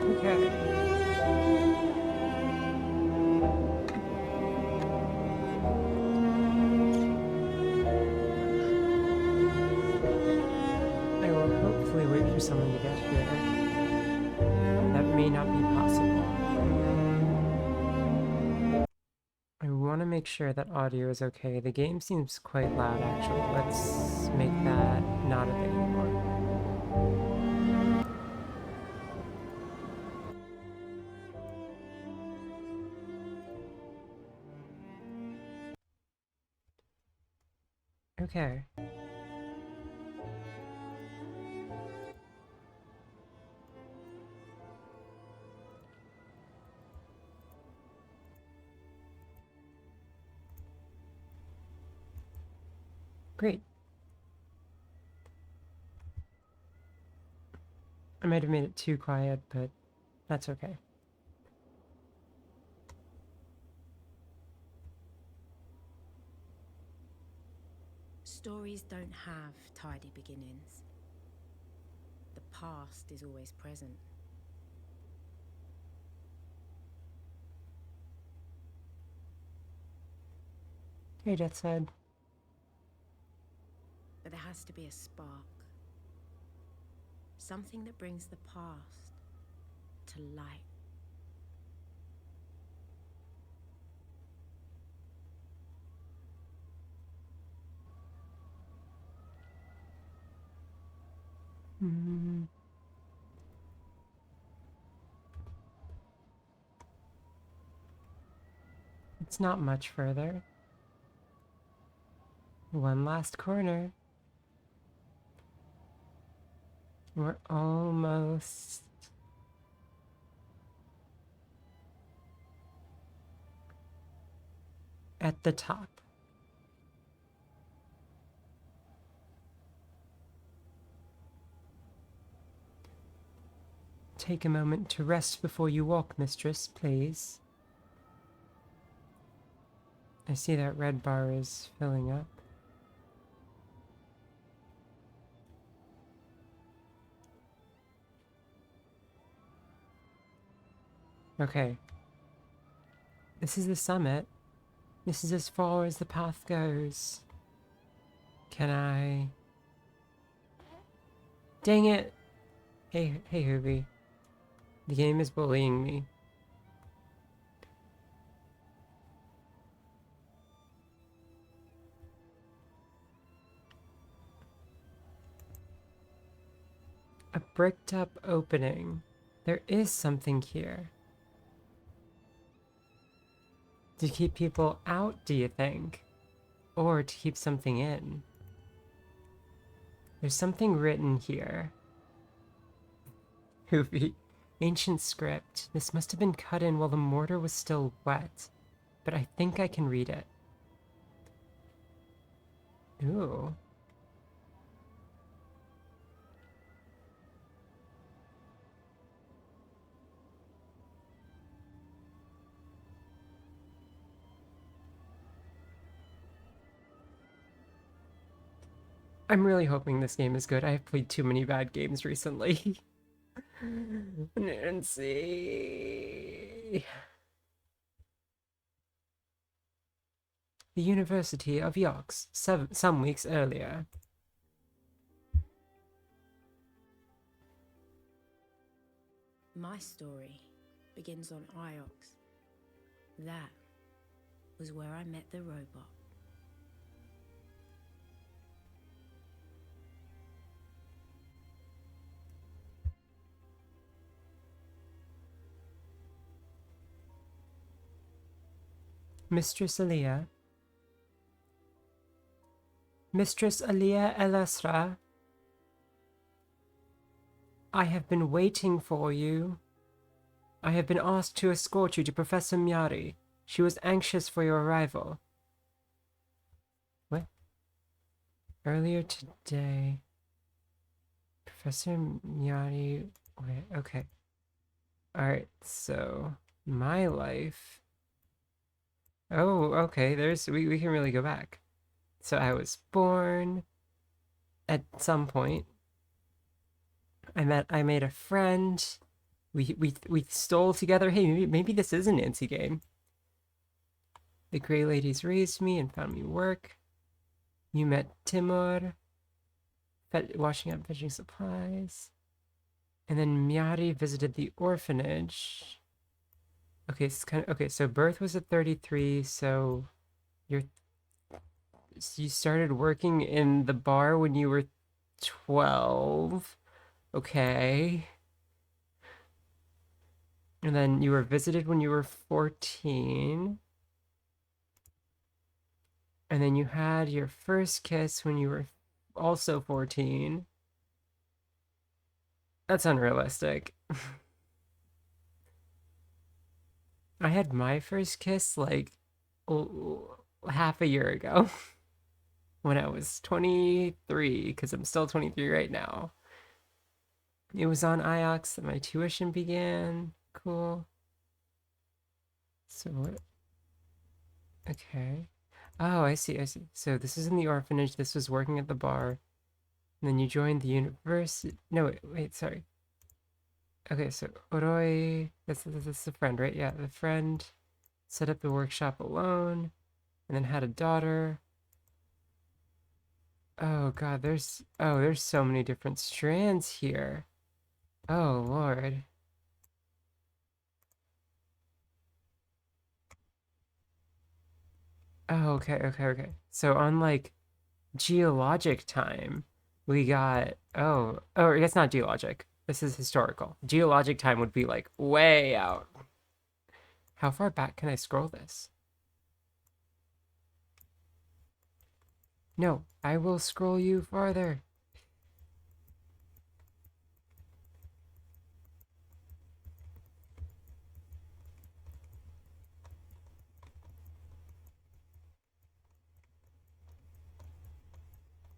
Okay. I will hopefully wait for someone to get here. That may not be possible. I want to make sure that audio is okay. The game seems quite loud, actually. Let's make that not a thing anymore. Okay. Great. I might have made it too quiet, but that's okay. Stories don't have tidy beginnings. The past is always present. Hey, Deathside. But there has to be a spark. Something that brings the past to light. It's not much further. One last corner. We're almost... at the top. Take a moment to rest before you walk, mistress, please. I see that red bar is filling up. Okay. This is the summit. This is as far as the path goes. Can I... Dang it! Hey, Hoovy. The game is bullying me. A bricked up opening. There is something here. To keep people out, do you think? Or to keep something in? There's something written here. Hoovy. Ancient script. This must have been cut in while the mortar was still wet. But I think I can read it. Ooh. I'm really hoping this game is good. I have played too many bad games recently. Nancy. The University of Yorks, some weeks earlier. My story begins on Iox. That was where I met the robot. Mistress Aaliyah. Mistress Aaliyah El-Asra. I have been waiting for you. I have been asked to escort you to Professor Myari. She was anxious for your arrival. What? Earlier today... Professor Myari... Wait, okay. Alright, so... My life... Oh, okay, we can really go back. So I was born... at some point. I made a friend. We stole together. Hey, maybe this is a Nancy game. The Grey Ladies raised me and found me work. You met Timur, washing up fetching supplies. And then Miari visited the orphanage. Okay, it's kind of okay. So birth was at 33. So you're you started working in the bar when you were 12. Okay. And then you were visited when you were 14. And then you had your first kiss when you were also 14. That's unrealistic. I had my first kiss like half a year ago when I was 23, because I'm still 23 right now. It was on IOX that my tuition began. Cool. So what? Okay. Oh, I see, I see. So this is in the orphanage. This was working at the bar. And then you joined the university. No, wait, sorry. Okay, so Oroi, that's the friend, right? Yeah, the friend set up the workshop alone and then had a daughter. Oh God, there's so many different strands here. Oh Lord. Oh, okay, okay, okay. So on like geologic time, we got oh, I guess not geologic. This is historical. Geologic time would be like way out. How far back can I scroll this? No, I will scroll you farther.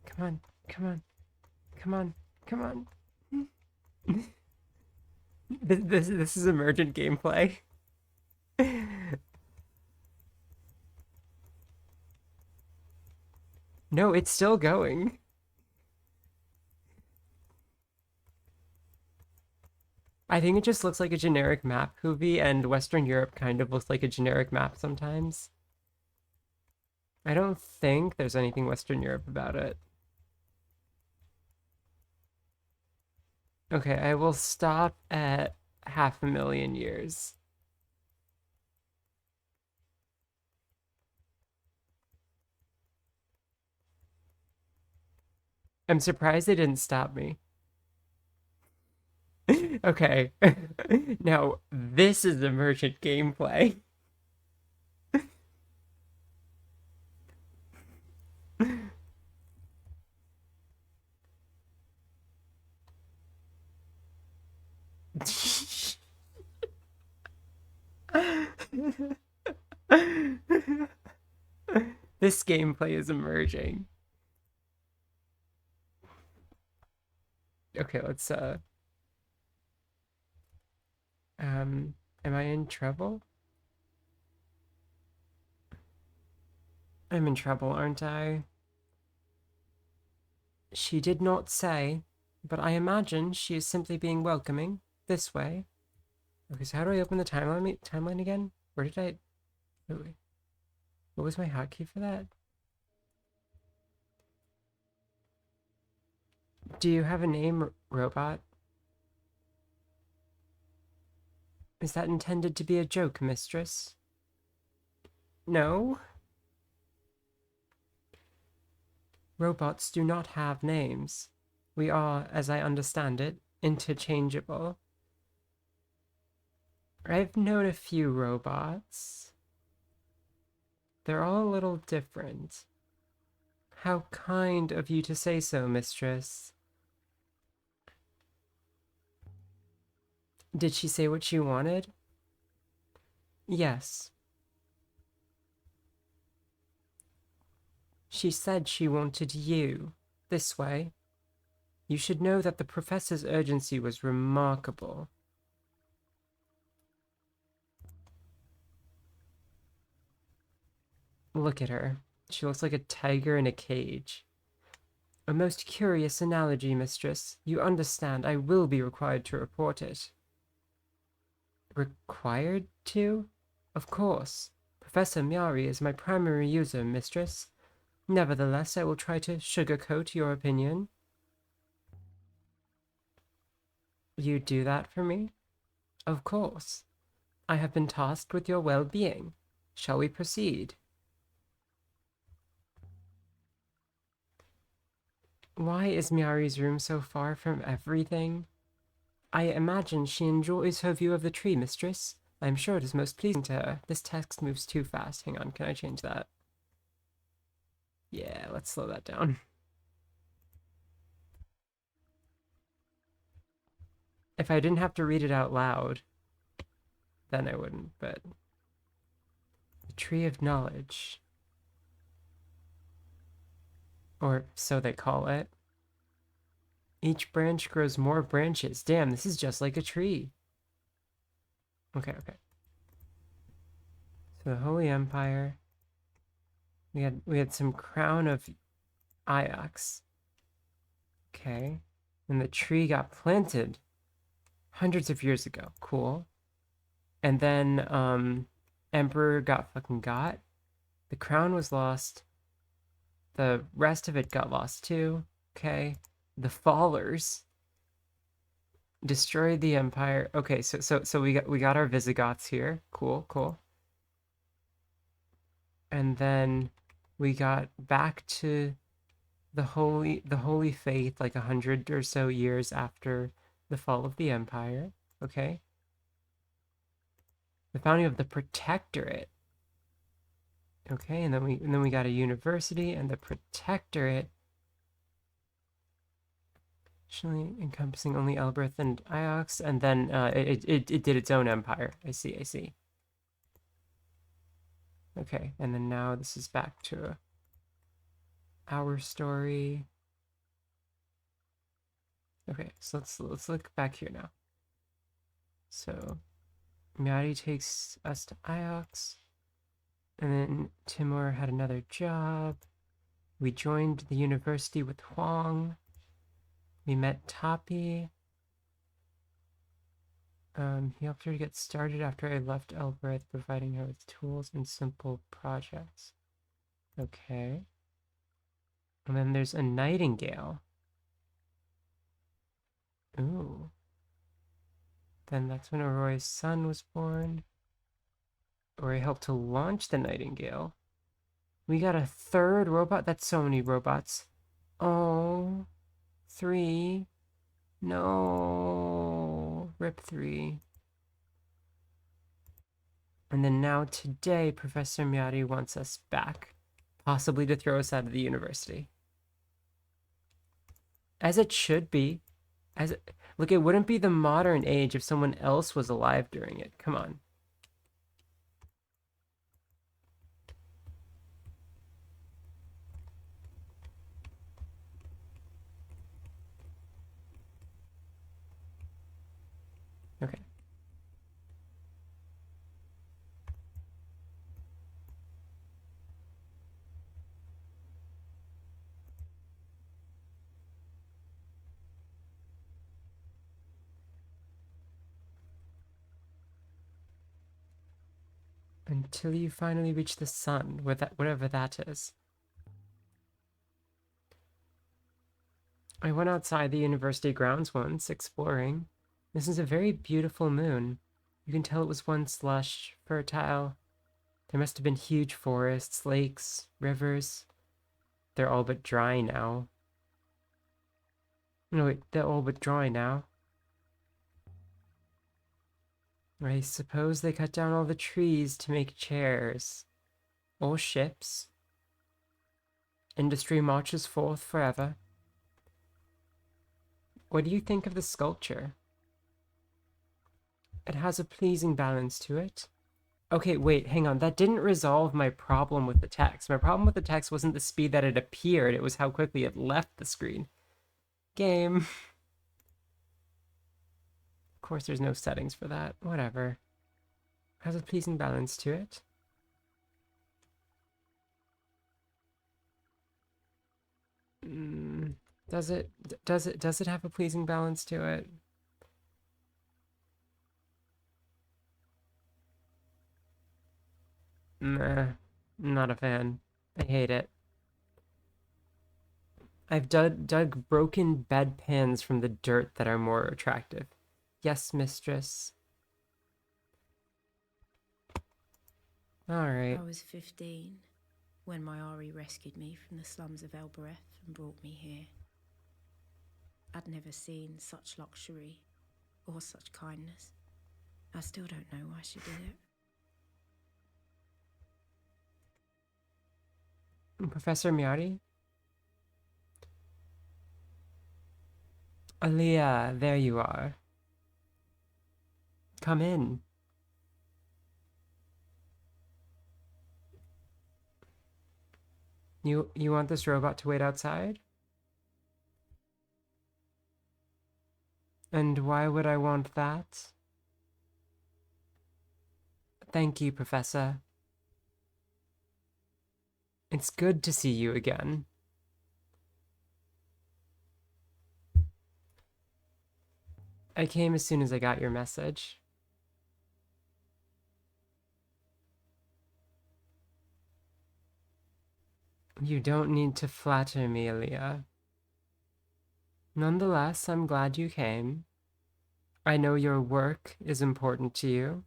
Come on, come on, come on, come on. This is emergent gameplay. No, it's still going. I think it just looks like a generic map, Hoovie, and Western Europe kind of looks like a generic map sometimes. I don't think there's anything Western Europe about it. Okay, I will stop at 500,000 years. I'm surprised they didn't stop me. Okay. Now, this is emergent gameplay. This gameplay is emerging. Okay, let's am I in trouble? I'm in trouble, aren't I? She did not say, but I imagine she is simply being welcoming. This way. Okay, so how do I open the timeline again? Where did I... Wait, what was my hotkey for that? Do you have a name, robot? Is that intended to be a joke, mistress? No? Robots do not have names. We are, as I understand it, interchangeable. I've known a few robots. They're all a little different. How kind of you to say so, mistress. Did she say what she wanted? Yes. She said she wanted you. This way. You should know that the professor's urgency was remarkable. Look at her. She looks like a tiger in a cage. A most curious analogy, mistress. You understand, I will be required to report it. Required to? Of course. Professor Miari is my primary user, mistress. Nevertheless, I will try to sugarcoat your opinion. You do that for me? Of course. I have been tasked with your well-being. Shall we proceed? Why is Miari's room so far from everything? I imagine she enjoys her view of the tree, mistress. I am sure it is most pleasing to her. This text moves too fast. Hang on, can I change that? Yeah, let's slow that down. If I didn't have to read it out loud, then I wouldn't, but... The Tree of Knowledge. Or so they call it. Each branch grows more branches. Damn, this is just like a tree. Okay. So the Holy Empire. We had some crown of Iox. Okay. And the tree got planted hundreds of years ago. Cool. And then Emperor got fucking got. The crown was lost. The rest of it got lost too. Okay. The Fallers destroyed the empire. Okay, so we got our Visigoths here. Cool. And then we got back to the holy faith like 100 or so years after the fall of the empire. Okay. The founding of the Protectorate. Okay, and then we got a university and the Protectorate, actually encompassing only Elbereth and Iox, and then it did its own empire. I see. Okay, and then now this is back to our story. Okay, so let's look back here now. So Miari takes us to Iox, and then Timur had another job. We joined the university with Huang. We met Tapi. He helped her to get started after I left Elbereth, providing her with tools and simple projects. Okay. And then there's a nightingale. Ooh. Then that's when Aurora's son was born. Or I helped to launch the nightingale. We got a third robot? That's so many robots. Oh. 3. No. Rip 3. And then now today, Professor Miari wants us back. Possibly to throw us out of the university. As it should be. Look, it wouldn't be the modern age if someone else was alive during it. Come on. Okay. Until you finally reach the sun, whatever that is. I went outside the university grounds once, exploring. This is a very beautiful moon. You can tell it was once lush, fertile. There must have been huge forests, lakes, rivers. They're all but dry now. No, wait, they're all but dry now. I suppose they cut down all the trees to make chairs. Or ships. Industry marches forth forever. What do you think of the sculpture? It has a pleasing balance to it. Okay, wait, hang on. That didn't resolve my problem with the text. My problem with the text wasn't the speed that it appeared, it was how quickly it left the screen. Game. Of course, there's no settings for that. Whatever. Has a pleasing balance to it. Does it have a pleasing balance to it? Nah, not a fan. I hate it. I've dug broken bedpans from the dirt that are more attractive. Yes, mistress. All right. I was 15 when my Ari rescued me from the slums of Elbereth and brought me here. I'd never seen such luxury or such kindness. I still don't know why she did it. Professor Miyari? Aaliyah, there you are. Come in. You want this robot to wait outside? And why would I want that? Thank you, Professor. It's good to see you again. I came as soon as I got your message. You don't need to flatter me, Aaliyah. Nonetheless, I'm glad you came. I know your work is important to you.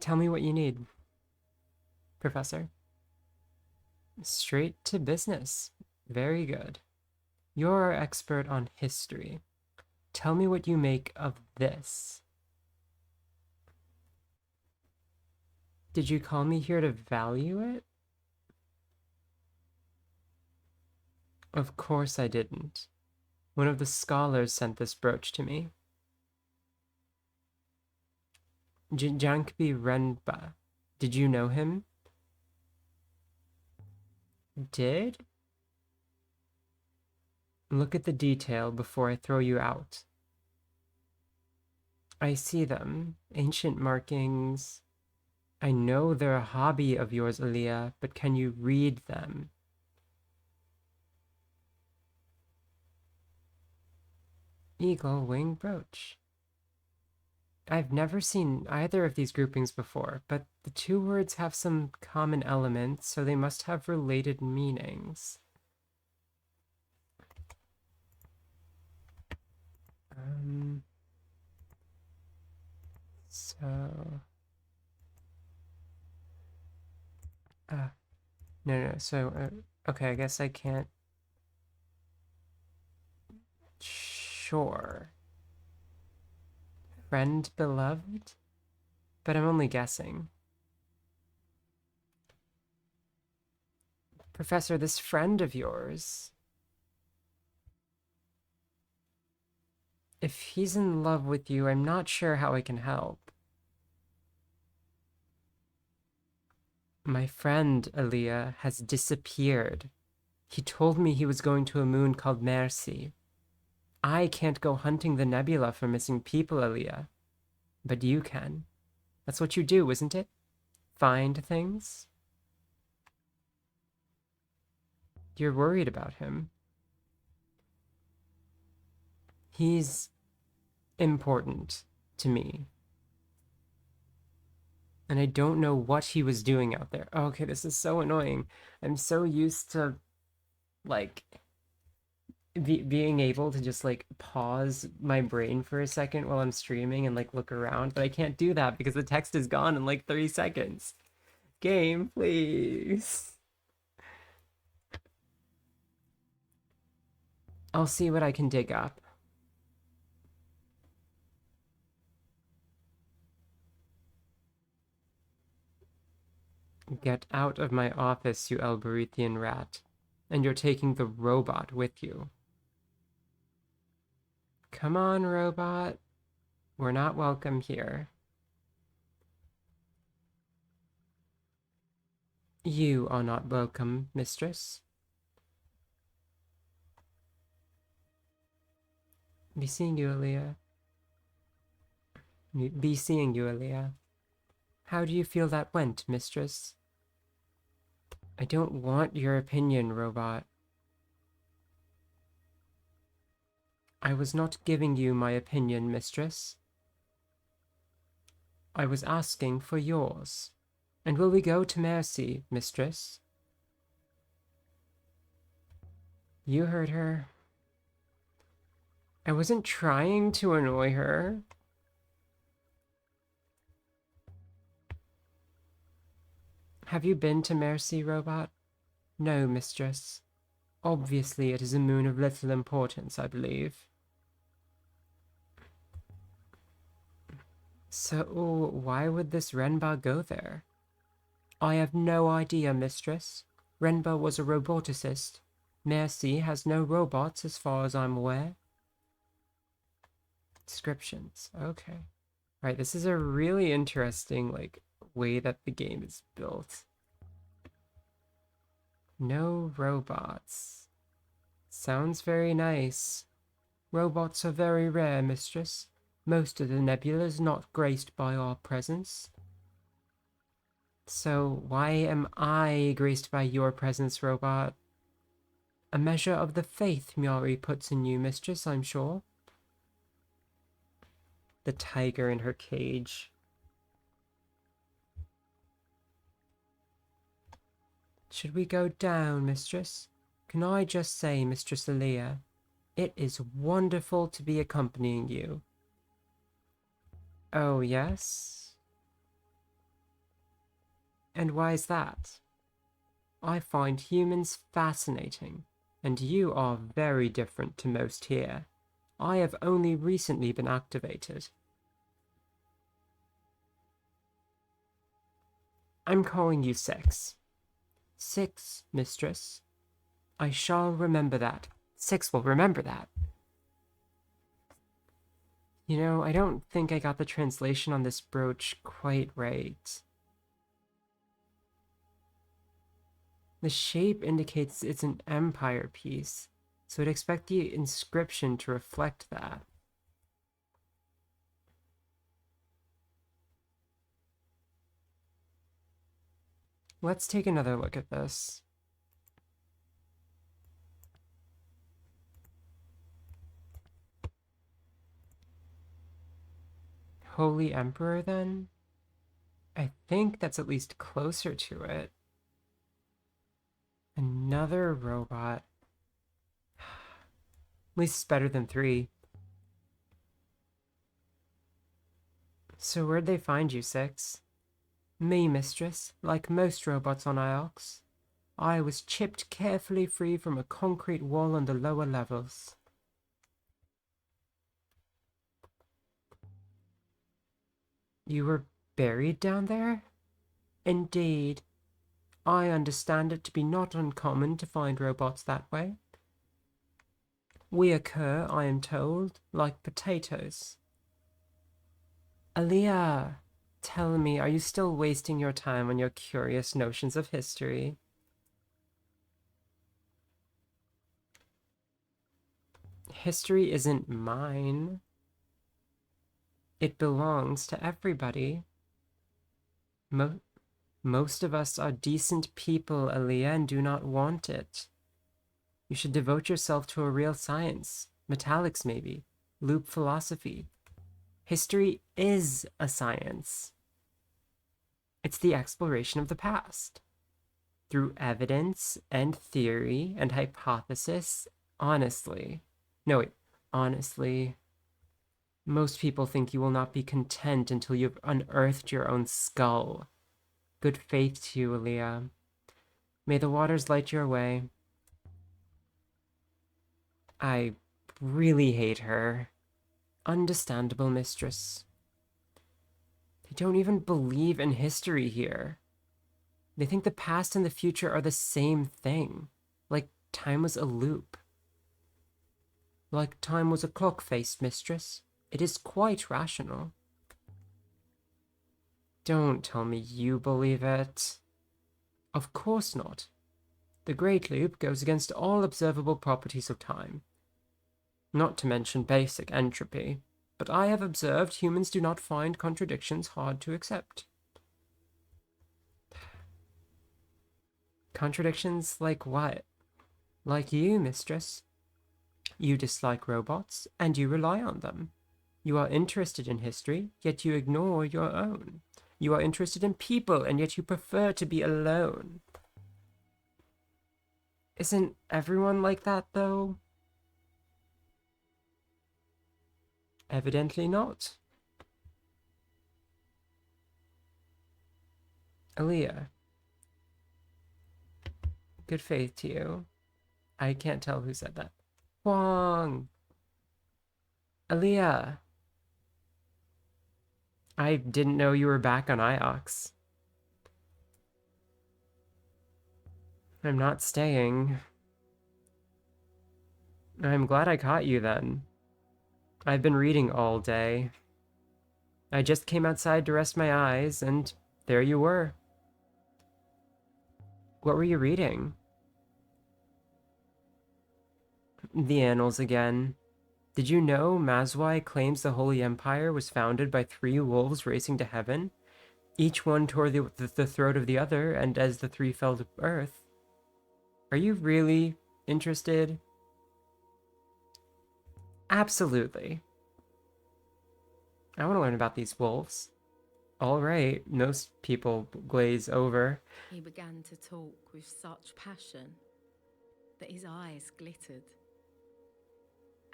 Tell me what you need, Professor. Straight to business. Very good. You're our expert on history. Tell me what you make of this. Did you call me here to value it? Of course I didn't. One of the scholars sent this brooch to me. Jankbi Renba. Did you know him? Did? Look at the detail before I throw you out. I see them. Ancient markings. I know they're a hobby of yours, Aaliyah, but can you read them? Eagle wing brooch. I've never seen either of these groupings before, but the two words have some common elements, so they must have related meanings. So... no, so, okay, I guess I can't... Sure. Friend beloved? But I'm only guessing. Professor, this friend of yours... If he's in love with you, I'm not sure how I can help. My friend, Aaliyah, has disappeared. He told me he was going to a moon called Mercy. I can't go hunting the nebula for missing people, Aaliyah. But you can. That's what you do, isn't it? Find things? You're worried about him. He's important to me. And I don't know what he was doing out there. Oh, okay, this is so annoying. I'm so used to, like, being able to just, like, pause my brain for a second while I'm streaming and, like, look around. But I can't do that because the text is gone in, like, 30 seconds. Game, please. I'll see what I can dig up. Get out of my office, you Elberethian rat. And you're taking the robot with you. Come on, robot. We're not welcome here. You are not welcome, mistress. Be seeing you, Aaliyah. Be seeing you, Aaliyah. How do you feel that went, mistress? I don't want your opinion, robot. I was not giving you my opinion, mistress. I was asking for yours. And will we go to Mercy, mistress? You heard her. I wasn't trying to annoy her. Have you been to Mercy, robot? No, mistress. Obviously, it is a moon of little importance, I believe. So, why would this Renba go there? I have no idea, mistress. Renba was a roboticist. Mercy has no robots as far as I'm aware. Descriptions. Okay. Right, this is a really interesting, way that the game is built. No robots. Sounds very nice. Robots are very rare, mistress. Most of the nebula is not graced by our presence. So why am I graced by your presence, robot? A measure of the faith Miari puts in you, mistress, I'm sure. The tiger in her cage. Should we go down, mistress? Can I just say, Mistress Aaliyah, it is wonderful to be accompanying you. Oh, yes? And why is that? I find humans fascinating, and you are very different to most here. I have only recently been activated. I'm calling you Six. Six, mistress. I shall remember that. Six will remember that. You know, I don't think I got the translation on this brooch quite right. The shape indicates it's an empire piece, so I'd expect the inscription to reflect that. Let's take another look at this. Holy Emperor, then? I think that's at least closer to it. Another robot. At least it's better than 3. So where'd they find you, Six? Me, mistress, like most robots on Iox. I was chipped carefully free from a concrete wall on the lower levels. You were buried down there? Indeed. I understand it to be not uncommon to find robots that way. We occur, I am told, like potatoes. Aaliyah, tell me, are you still wasting your time on your curious notions of history? History isn't mine. It belongs to everybody. Most of us are decent people, Aaliyah, and do not want it. You should devote yourself to a real science. Metallics, maybe. Loop philosophy. History is a science. It's the exploration of the past. Through evidence and theory and hypothesis, honestly. No, wait. Honestly, most people think you will not be content until you've unearthed your own skull. Good faith to you, Aaliyah. May the waters light your way. I really hate her. Understandable, mistress. They don't even believe in history here. They think the past and the future are the same thing. Like time was a loop. Like time was a clock face, mistress. It is quite rational. Don't tell me you believe it. Of course not. The Great Loop goes against all observable properties of time. Not to mention basic entropy. But I have observed humans do not find contradictions hard to accept. Contradictions like what? Like you, mistress. You dislike robots, and you rely on them. You are interested in history, yet you ignore your own. You are interested in people, and yet you prefer to be alone. Isn't everyone like that, though? Evidently not. Aaliyah, good faith to you. I can't tell who said that. Huang! Aaliyah! I didn't know you were back on Iox. I'm not staying. I'm glad I caught you then. I've been reading all day. I just came outside to rest my eyes, and there you were. What were you reading? The annals again. Did you know Mazwai claims the Holy Empire was founded by 3 wolves racing to heaven? Each one tore the throat of the other, and as the 3 fell to earth. Are you really interested? Absolutely. I want to learn about these wolves. All right, most people glaze over. He began to talk with such passion that his eyes glittered,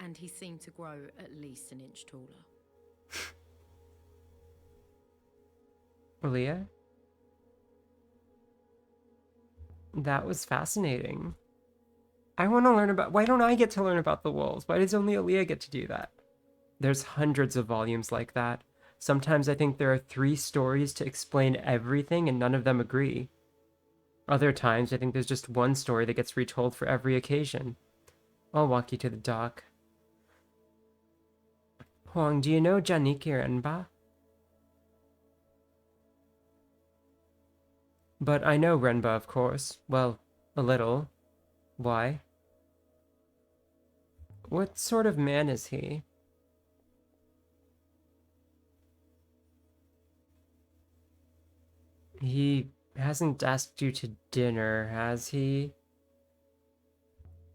and he seemed to grow at least an inch taller. Aaliyah? That was fascinating. I want to learn about... Why don't I get to learn about the wolves? Why does only Aaliyah get to do that? There's hundreds of volumes like that. Sometimes I think there are 3 stories to explain everything and none of them agree. Other times I think there's just one story that gets retold for every occasion. I'll walk you to the dock. Huang, do you know Janiki Renba? But I know Renba, of course. Well, a little. Why? What sort of man is he? He hasn't asked you to dinner, has he?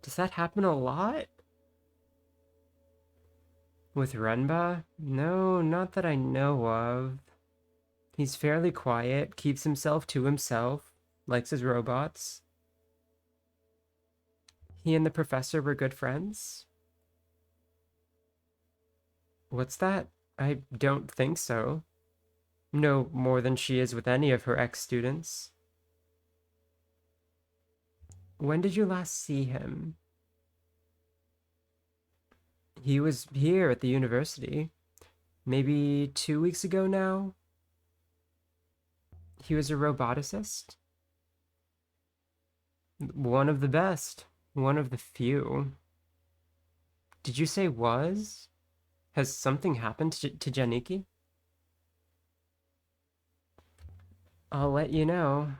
Does that happen a lot? With Renba? No, not that I know of. He's fairly quiet, keeps himself to himself, likes his robots. He and the professor were good friends? What's that? I don't think so. No more than she is with any of her ex-students. When did you last see him? He was here at the university. Maybe 2 weeks ago now? He was a roboticist? One of the best. One of the few. Did you say was? Has something happened to Janiki? I'll let you know.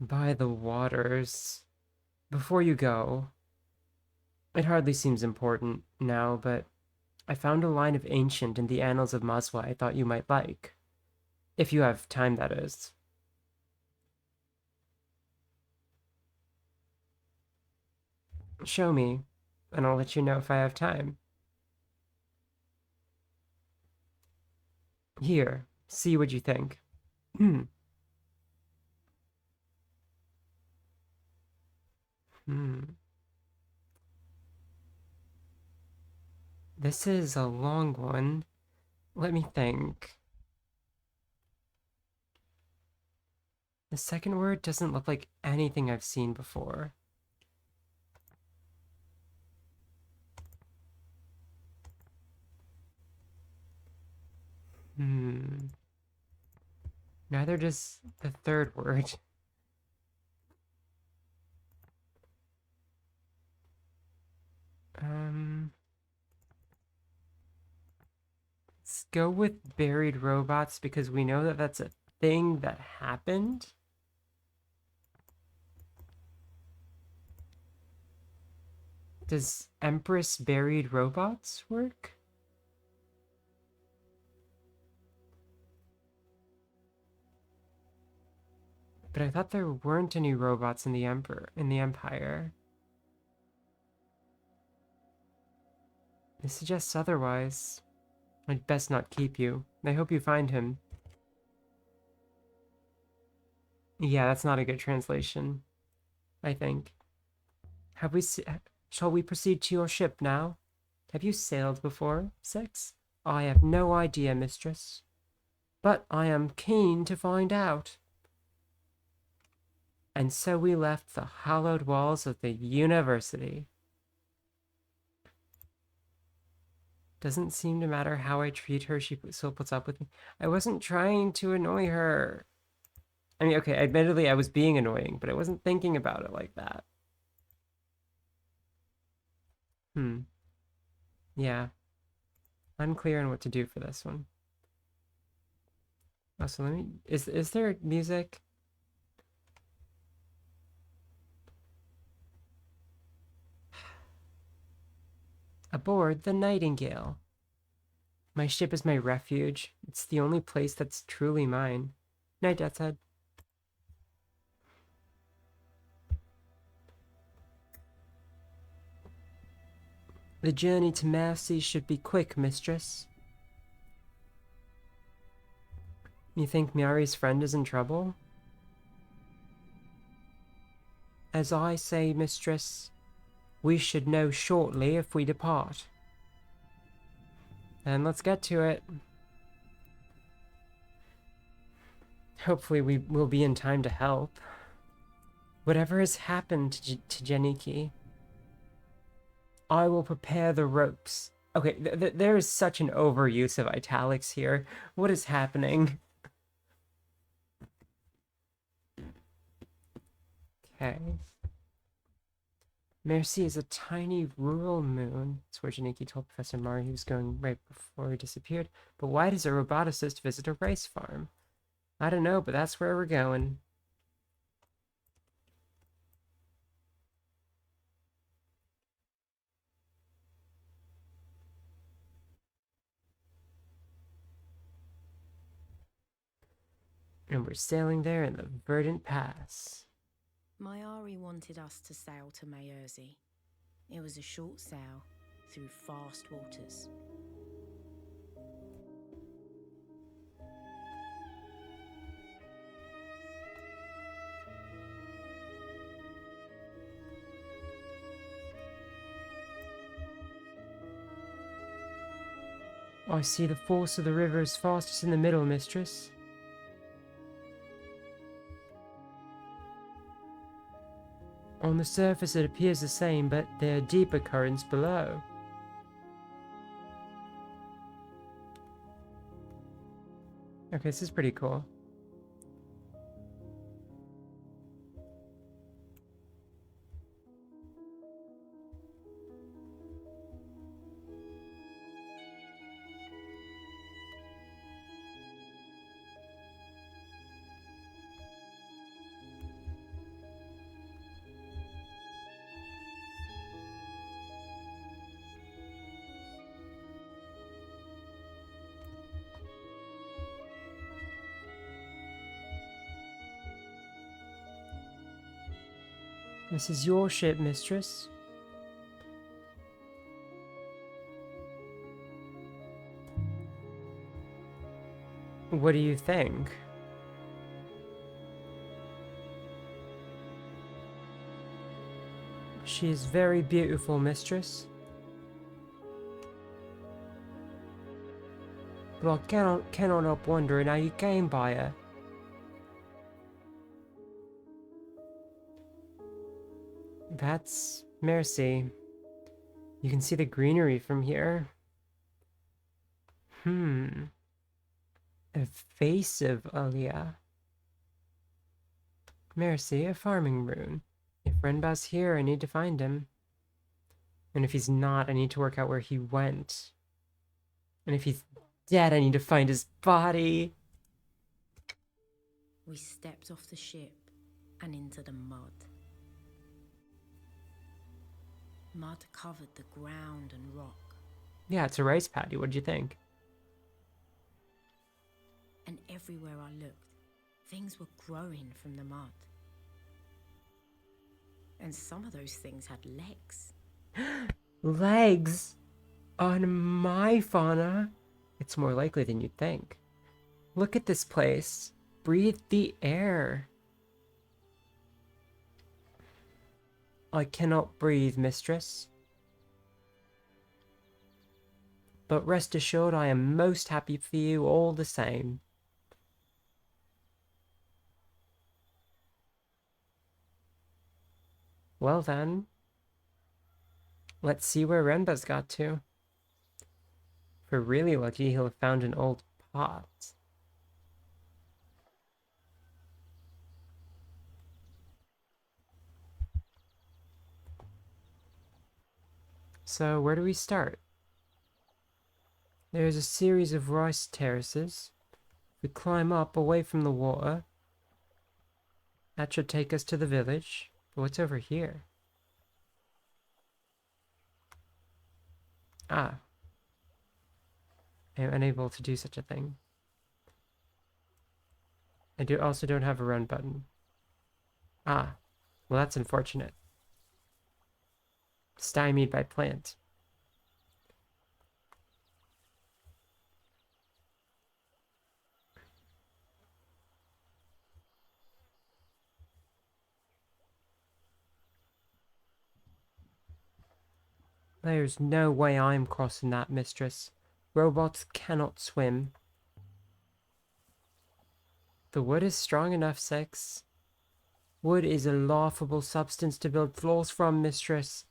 By the waters. Before you go, it hardly seems important now, but I found a line of ancient in the annals of Mazwa I thought you might like. If you have time, that is. Show me, and I'll let you know if I have time. Here, see what you think. Hmm. This is a long one. Let me think. The second word doesn't look like anything I've seen before. Neither does the third word. Let's go with buried robots because we know that that's a thing that happened. Does Empress buried robots work? But I thought there weren't any robots in the Empire. This suggests otherwise. I'd best not keep you. I hope you find him. Yeah, that's not a good translation, I think. Shall we proceed to your ship now? Have you sailed before, Six? I have no idea, mistress. But I am keen to find out. And so we left the hallowed walls of the university. Doesn't seem to matter how I treat her, she still puts up with me. I wasn't trying to annoy her. I mean, okay, admittedly I was being annoying, but I wasn't thinking about it like that. Yeah. Unclear on what to do for this one. Oh, so let me... Is there music? Aboard the Nightingale. My ship is my refuge. It's the only place that's truly mine. Night, Death's Head. The journey to Mercy should be quick, mistress. You think Miari's friend is in trouble? As I say, mistress, we should know shortly if we depart. And let's get to it. Hopefully we will be in time to help. Whatever has happened to Janiki, I will prepare the ropes. Okay, there is such an overuse of italics here. What is happening? Okay. Mercy is a tiny rural moon. That's where Janiki told Professor Mari he was going right before he disappeared. But why does a roboticist visit a rice farm? I don't know, but that's where we're going. And we're sailing there in the Verdant Pass. Mayari wanted us to sail to Mayurzi. It was a short sail through fast waters. I see the force of the river is fastest in the middle, mistress. On the surface it appears the same, but there are deeper currents below. Okay, this is pretty cool. This is your ship, mistress. What do you think? She is very beautiful, mistress. But I cannot help wondering how you came by her. That's Mercy. You can see the greenery from here. Evasive Alia. Mercy, a farming rune. If Renba's here, I need to find him. And if he's not, I need to work out where he went. And if he's dead, I need to find his body. We stepped off the ship and into the mud. Mud covered the ground and rock. Yeah, it's a rice paddy. What'd you think? And everywhere I looked, Things were growing from the mud. And some of those things had legs. Legs? On my fauna? It's more likely than you'd think. Look at this place. Breathe the air. I cannot breathe, mistress. But rest assured I am most happy for you all the same. Well then, let's see where Renba's got to. If we're really lucky, he'll have found an old pot. So, where do we start? There's a series of rice terraces. We climb up away from the water. That should take us to the village. But what's over here? Ah. I am unable to do such a thing. I also don't have a run button. Ah. Well, that's unfortunate. Stymied by plant. There's no way I'm crossing that, mistress. Robots cannot swim. The wood is strong enough, Six. Wood is a laughable substance to build floors from, mistress.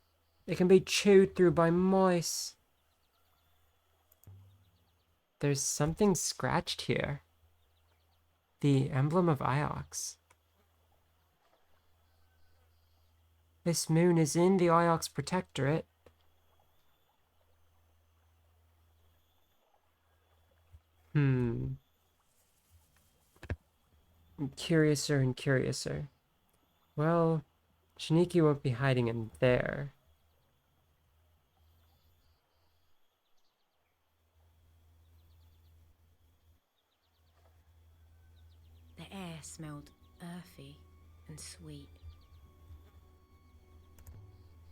It can be chewed through by mice. There's something scratched here. The emblem of Iox. This moon is in the Iox Protectorate. Curiouser and curiouser. Well, Shiniki won't be hiding in there. The air smelled earthy and sweet.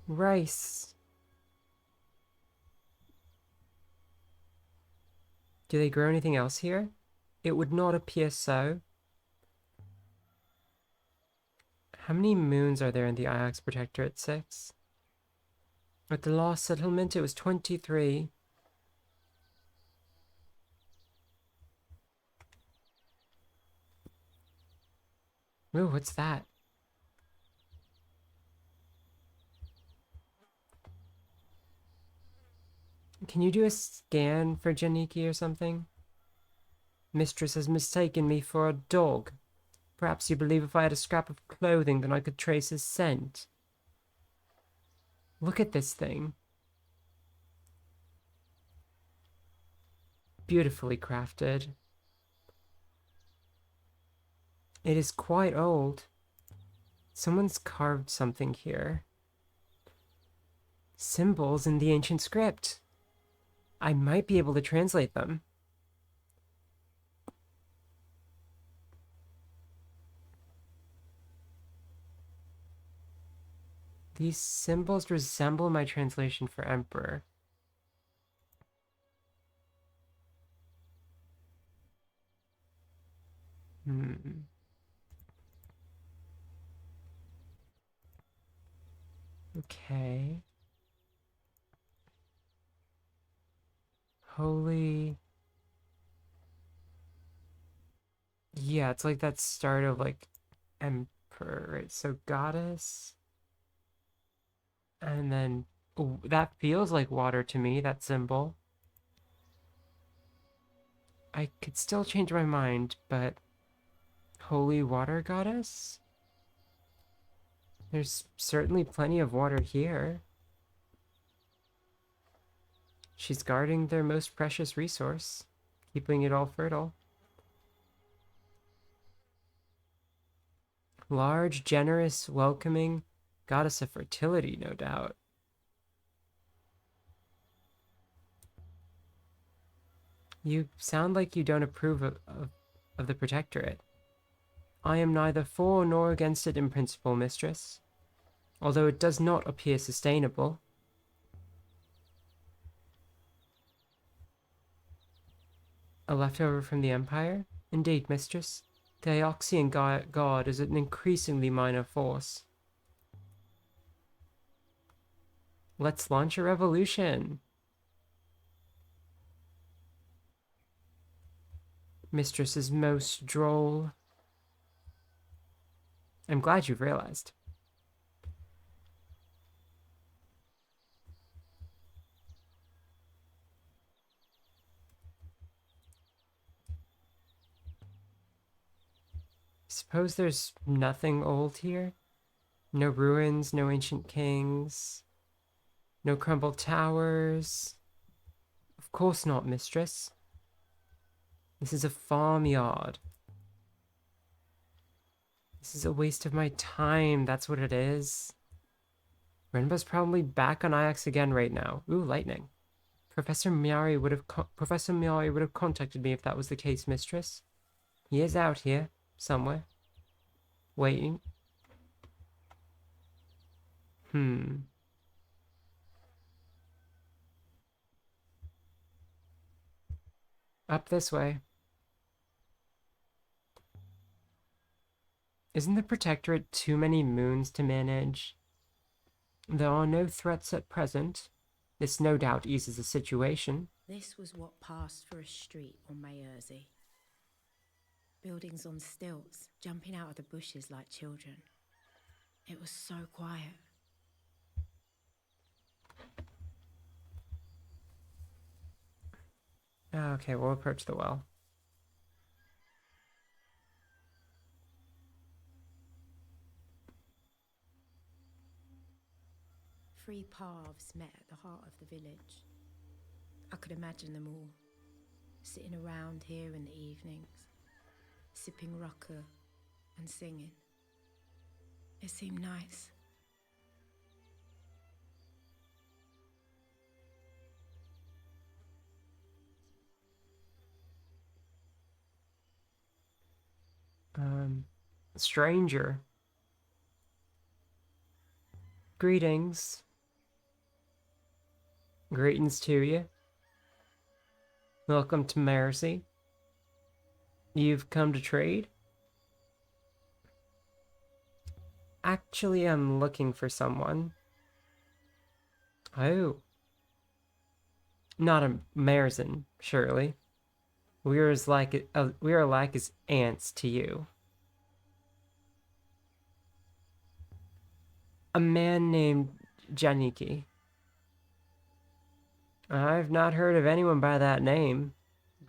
Rice. Do they grow anything else here? It would not appear so. How many moons are there in the Iox Protectorate? 6? At the last settlement, it was 23. Ooh, what's that? Can you do a scan for Janiki or something? Mistress has mistaken me for a dog. Perhaps you believe if I had a scrap of clothing, then I could trace his scent. Look at this thing. Beautifully crafted. It is quite old. Someone's carved something here. Symbols in the ancient script. I might be able to translate them. These symbols resemble my translation for Emperor. Okay. Holy. Yeah, it's like that start of like Emperor, right? So goddess. And then ooh, that feels like water to me, that symbol. I could still change my mind, but holy water goddess? There's certainly plenty of water here. She's guarding their most precious resource, keeping it all fertile. Large, generous, welcoming, goddess of fertility, no doubt. You sound like you don't approve of the Protectorate. I am neither for nor against it in principle, mistress, although it does not appear sustainable. A leftover from the Empire? Indeed, mistress. The Ioxian god is an increasingly minor force. Let's launch a revolution. Mistress is most droll. I'm glad you've realized. Suppose there's nothing old here? No ruins, no ancient kings, no crumbled towers. Of course not, mistress. This is a farmyard. This is a waste of my time, that's what it is. Renba's probably back on Ix again right now. Ooh, lightning. Professor Miari would have contacted me if that was the case, mistress. He is out here, somewhere. Waiting. Up this way. Isn't the Protectorate too many moons to manage? There are no threats at present. This no doubt eases the situation. This was what passed for a street on Mayersey. Buildings on stilts, jumping out of the bushes like children. It was so quiet. Okay, we'll approach the well. Three paths met at the heart of the village. I could imagine them all, sitting around here in the evenings, sipping rucker and singing. It seemed nice. Stranger. Greetings. Greetings to you. Welcome to Mayersey. You've come to trade? Actually, I'm looking for someone. Oh. Not a Mayorzen, surely. We are like as ants to you. A man named Janiki. I've not heard of anyone by that name.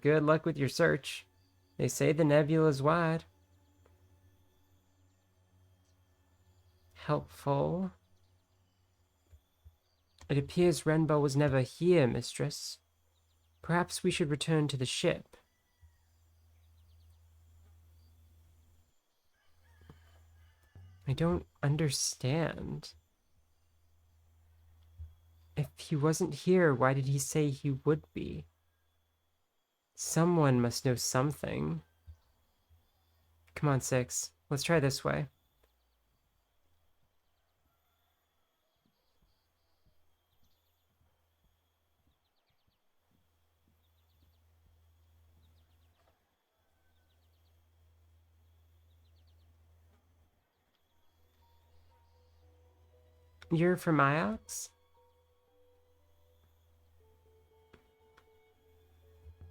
Good luck with your search. They say the nebula's wide. Helpful. It appears Renbo was never here, mistress. Perhaps we should return to the ship. I don't understand. If he wasn't here, why did he say he would be? Someone must know something. Come on, Six. Let's try this way. You're from Iox?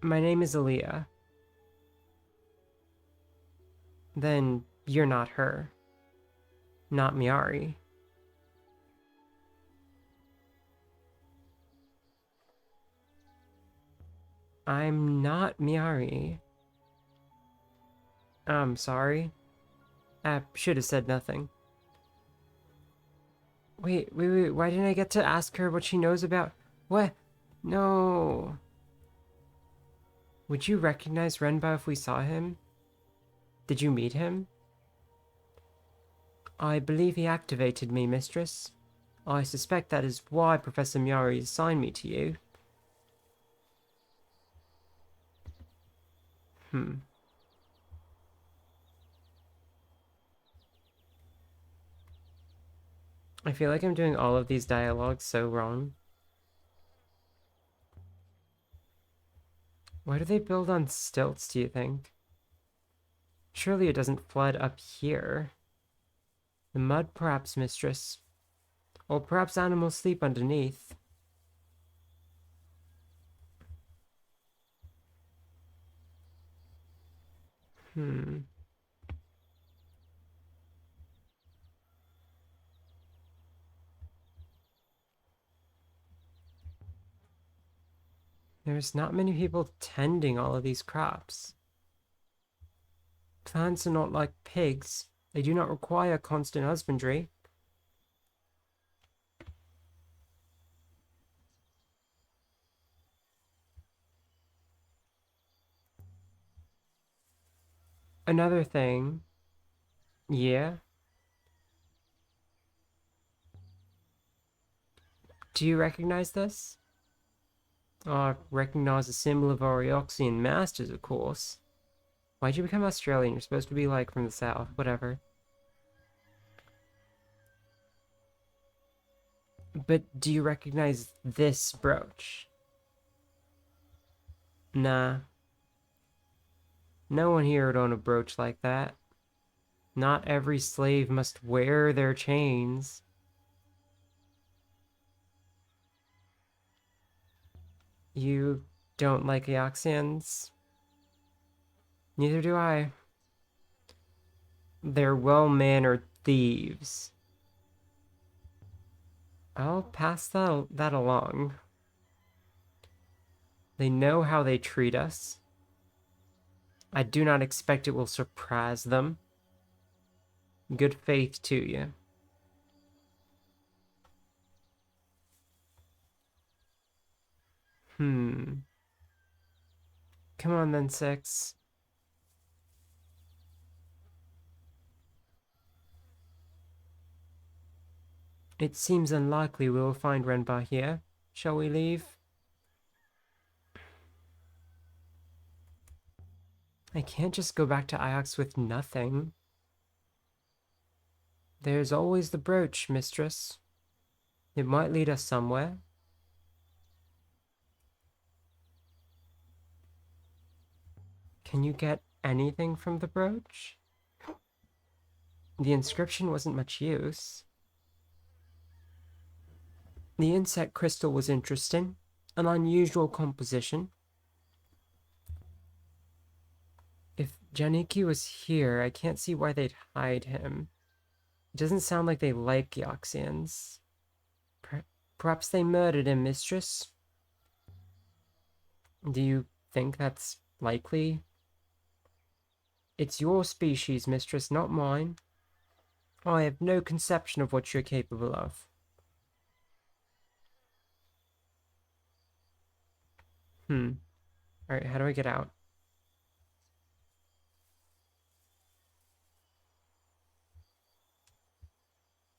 My name is Aaliyah. Then you're not her. Not Miari. I'm not Miari. I'm sorry. I should have said nothing. Wait, why didn't I get to ask her what she knows about... What? No. Would you recognize Renba if we saw him? Did you meet him? I believe he activated me, mistress. I suspect that is why Professor Miari assigned me to you. I feel like I'm doing all of these dialogues so wrong. Why do they build on stilts, do you think? Surely it doesn't flood up here. The mud, perhaps, mistress. Or perhaps animals sleep underneath. Hmm. There's not many people tending all of these crops. Plants are not like pigs. They do not require constant husbandry. Another thing. Yeah? Do you recognize this? Oh, I recognize the symbol of our Eoxian masters, of course. Why'd you become Australian? You're supposed to be, like, from the south. Whatever. But do you recognize this brooch? Nah. No one here would own a brooch like that. Not every slave must wear their chains. You don't like Eoxians? Neither do I. They're well-mannered thieves. I'll pass that along. They know how they treat us. I do not expect it will surprise them. Good faith to you. Hmm. Come on then, Six. It seems unlikely we will find Renba here. Shall we leave? I can't just go back to Iox with nothing. There's always the brooch, mistress. It might lead us somewhere. Can you get anything from the brooch? The inscription wasn't much use. The insect crystal was interesting. An unusual composition. If Janiki was here, I can't see why they'd hide him. It doesn't sound like they like Eoxians. Perhaps they murdered him, mistress? Do you think that's likely? It's your species, mistress, not mine. I have no conception of what you're capable of. Alright, how do I get out?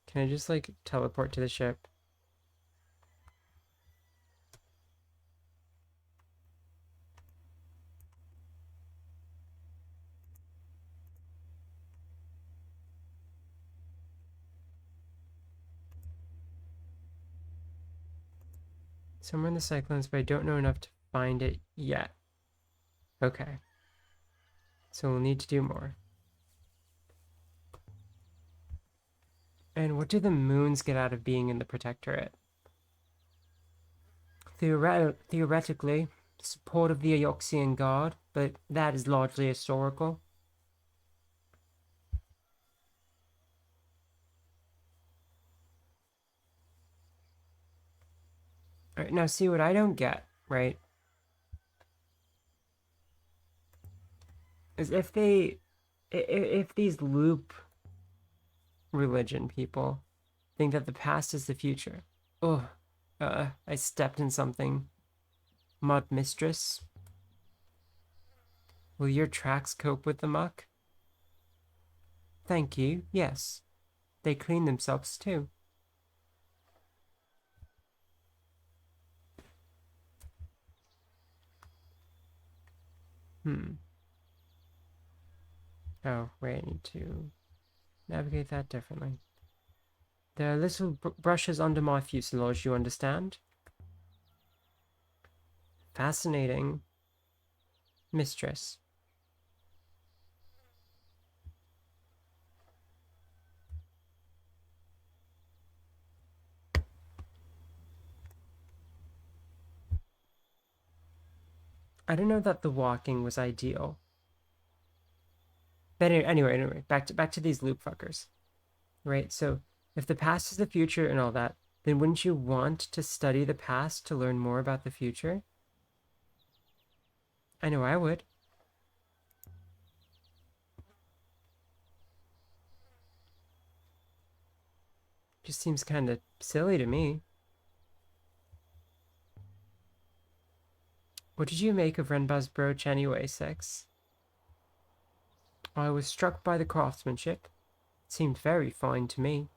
Can I just, like, teleport to the ship? Somewhere in the Cyclones, but I don't know enough to find it yet. Okay. So we'll need to do more. And what do the moons get out of being in the Protectorate? Theoretically, support of the Eoxian Guard, but that is largely historical. Alright, now see what I don't get, right? Is if these loop religion people think that the past is the future. Oh, I stepped in something. Mud mistress. Will your tracks cope with the muck? Thank you, yes. They clean themselves too. Oh, wait, I need to navigate that differently. There are little brushes under my fuselage, you understand? Fascinating. Mistress. I don't know that the walking was ideal. But anyway, back to these loop fuckers. Right? So if the past is the future and all that, then wouldn't you want to study the past to learn more about the future? I know I would. Just seems kind of silly to me. What did you make of Renba's brooch anyway, Six? I was struck by the craftsmanship. It seemed very fine to me.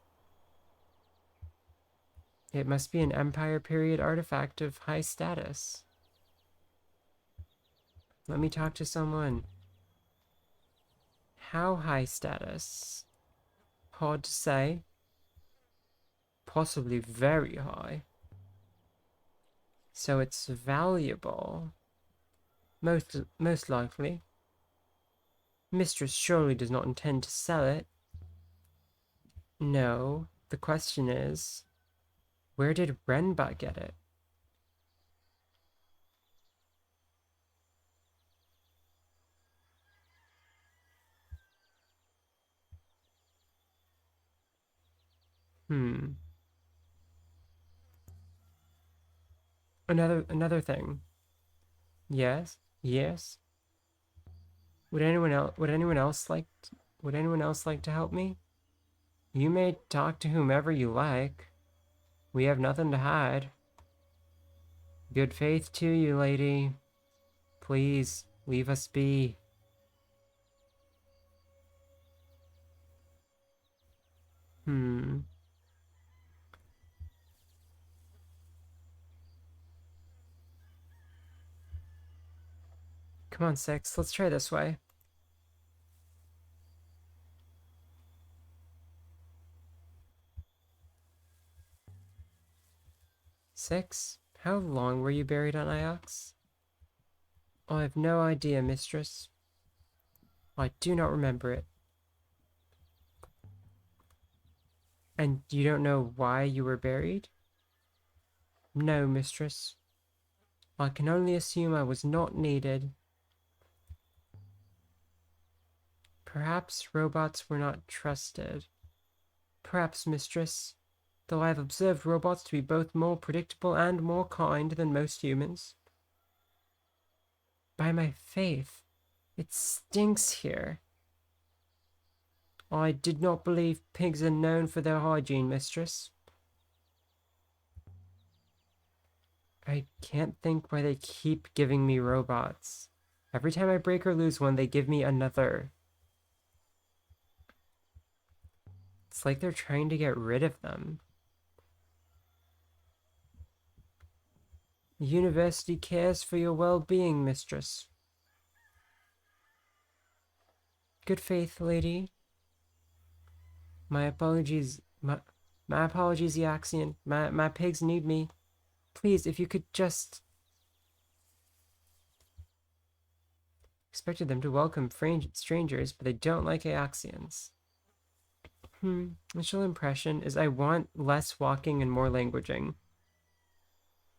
It must be an Empire period artifact of high status. Let me talk to someone. How high status? Hard to say. Possibly very high. So it's valuable. Most likely. Mistress surely does not intend to sell it. No. The question is, where did Renba get it? Another thing. Yes, yes. Would anyone else like to help me? You may talk to whomever you like. We have nothing to hide. Good faith to you, lady. Please, leave us be. Hmm. Come on, Six. Let's try this way. Six? How long were you buried on Iox? I have no idea, mistress. I do not remember it. And you don't know why you were buried? No, mistress. I can only assume I was not needed. Perhaps robots were not trusted. Perhaps, mistress, though I have observed robots to be both more predictable and more kind than most humans. By my faith, it stinks here. I did not believe pigs are known for their hygiene, mistress. I can't think why they keep giving me robots. Every time I break or lose one, they give me another. It's like they're trying to get rid of them. The university cares for your well-being, mistress. Good faith, lady. My apologies, Eaxian. My pigs need me. Please, if you could just... Expected them to welcome strangers, but they don't like Eaxians. Initial impression is I want less walking and more languaging.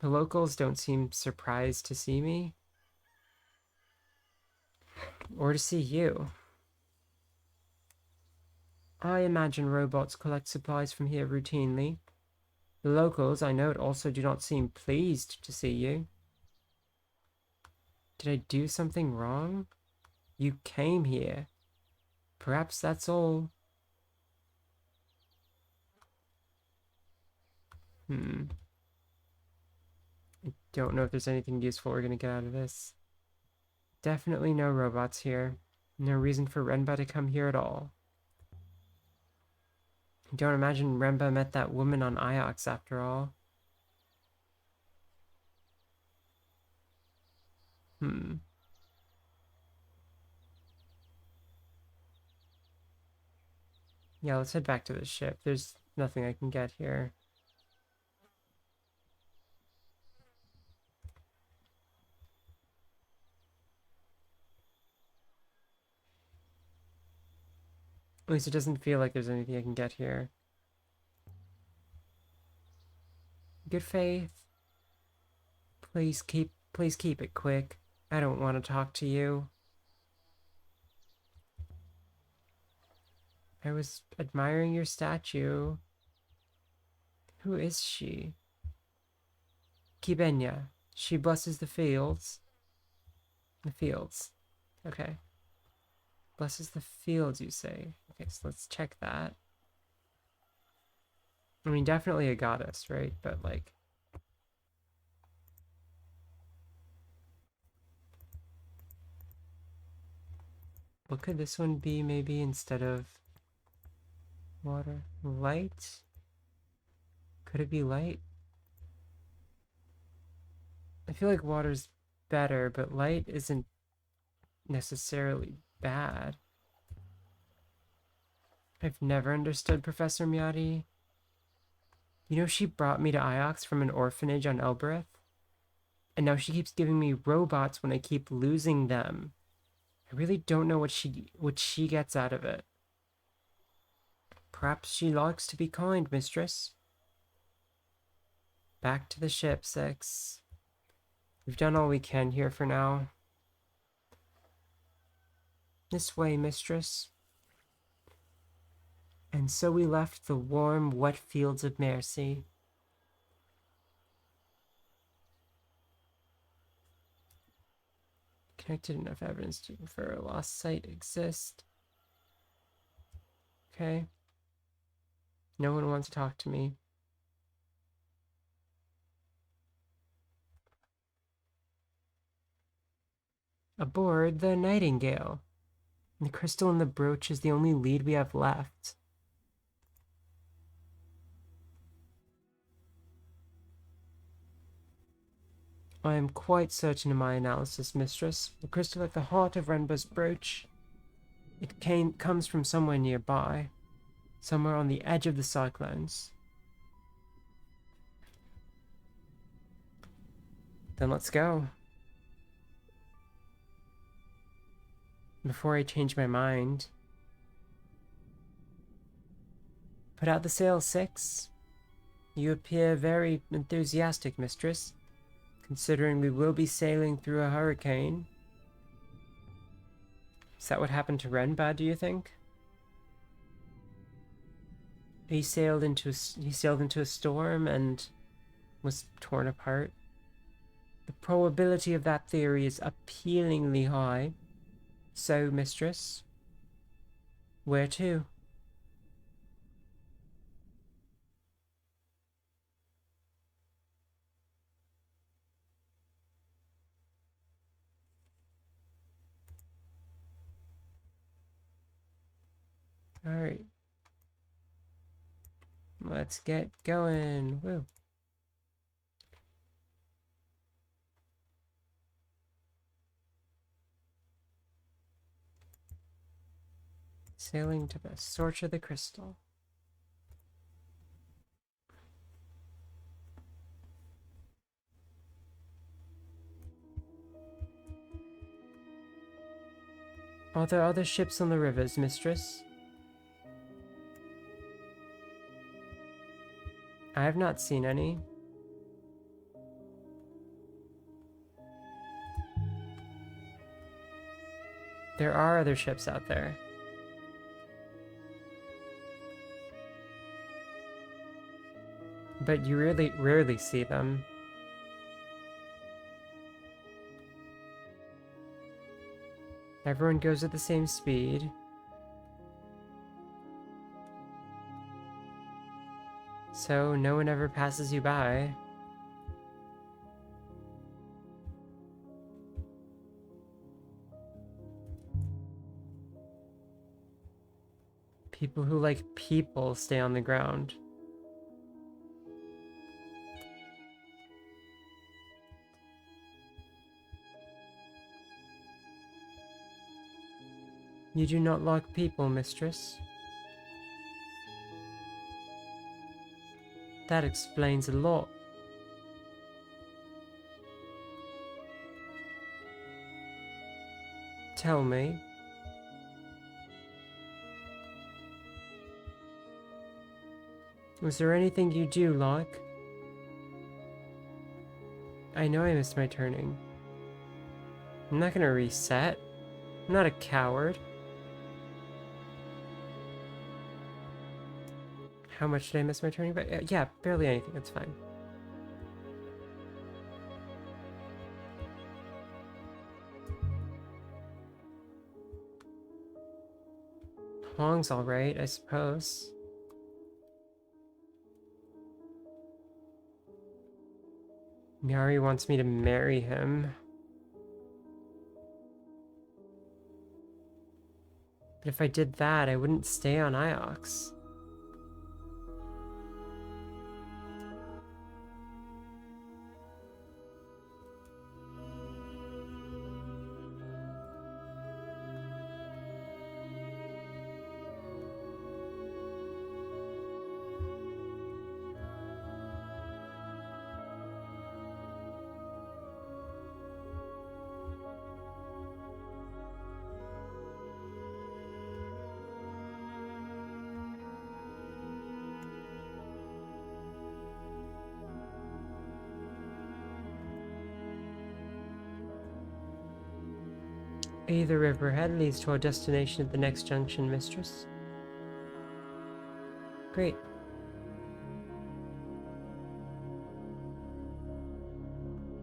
The locals don't seem surprised to see me. Or to see you. I imagine robots collect supplies from here routinely. The locals, I note, also do not seem pleased to see you. Did I do something wrong? You came here. Perhaps that's all. I don't know if there's anything useful we're gonna get out of this. Definitely no robots here. No reason for Renba to come here at all. I don't imagine Renba met that woman on Iox after all. Yeah, let's head back to the ship. There's nothing I can get here. At least it doesn't feel like there's anything I can get here. Good faith. Please keep it quick. I don't want to talk to you. I was admiring your statue. Who is she? Kibenya. She blesses the fields. The fields. Okay. Blesses the fields, you say. Okay, so let's check that. I mean, definitely a goddess, right? But, like... what could this one be, maybe, instead of... water? Light? Could it be light? I feel like water's better, but light isn't necessarily bad. I've never understood Professor Miyadi. You know, she brought me to Iox from an orphanage on Elbereth, and now she keeps giving me robots when I keep losing them. I really don't know what she gets out of it. Perhaps she likes to be kind, mistress. Back to the ship, 6. We've done all we can here for now. This way, mistress. And so we left the warm, wet fields of Mercy. Connected enough evidence to infer a lost site exists. Okay. No one wants to talk to me. Aboard the Nightingale. The crystal in the brooch is the only lead we have left. I am quite certain of my analysis, mistress. The crystal at the heart of Renba's brooch. It comes from somewhere nearby. Somewhere on the edge of the cyclones. Then let's go. Before I change my mind. Put out the sail, 6. You appear very enthusiastic, mistress. Considering we will be sailing through a hurricane. Is that what happened to Renba, do you think? He sailed into a storm and was torn apart. The probability of that theory is appealingly high. So, mistress, where to? Alright. Let's get going. Woo. Sailing to the Sorcha the Crystal. Are there other ships on the rivers, mistress? I have not seen any. There are other ships out there. But you really rarely see them. Everyone goes at the same speed. So no one ever passes you by. People who like people stay on the ground. You do not like people, mistress. That explains a lot. Tell me. Was there anything you do like? I know I missed my turning. I'm not gonna reset. I'm not a coward. How much did I miss my turning? But yeah, barely anything. That's fine. Hong's alright, I suppose. Miari wants me to marry him. But if I did that, I wouldn't stay on Iox. The river ahead leads to our destination at the next junction, mistress. Great.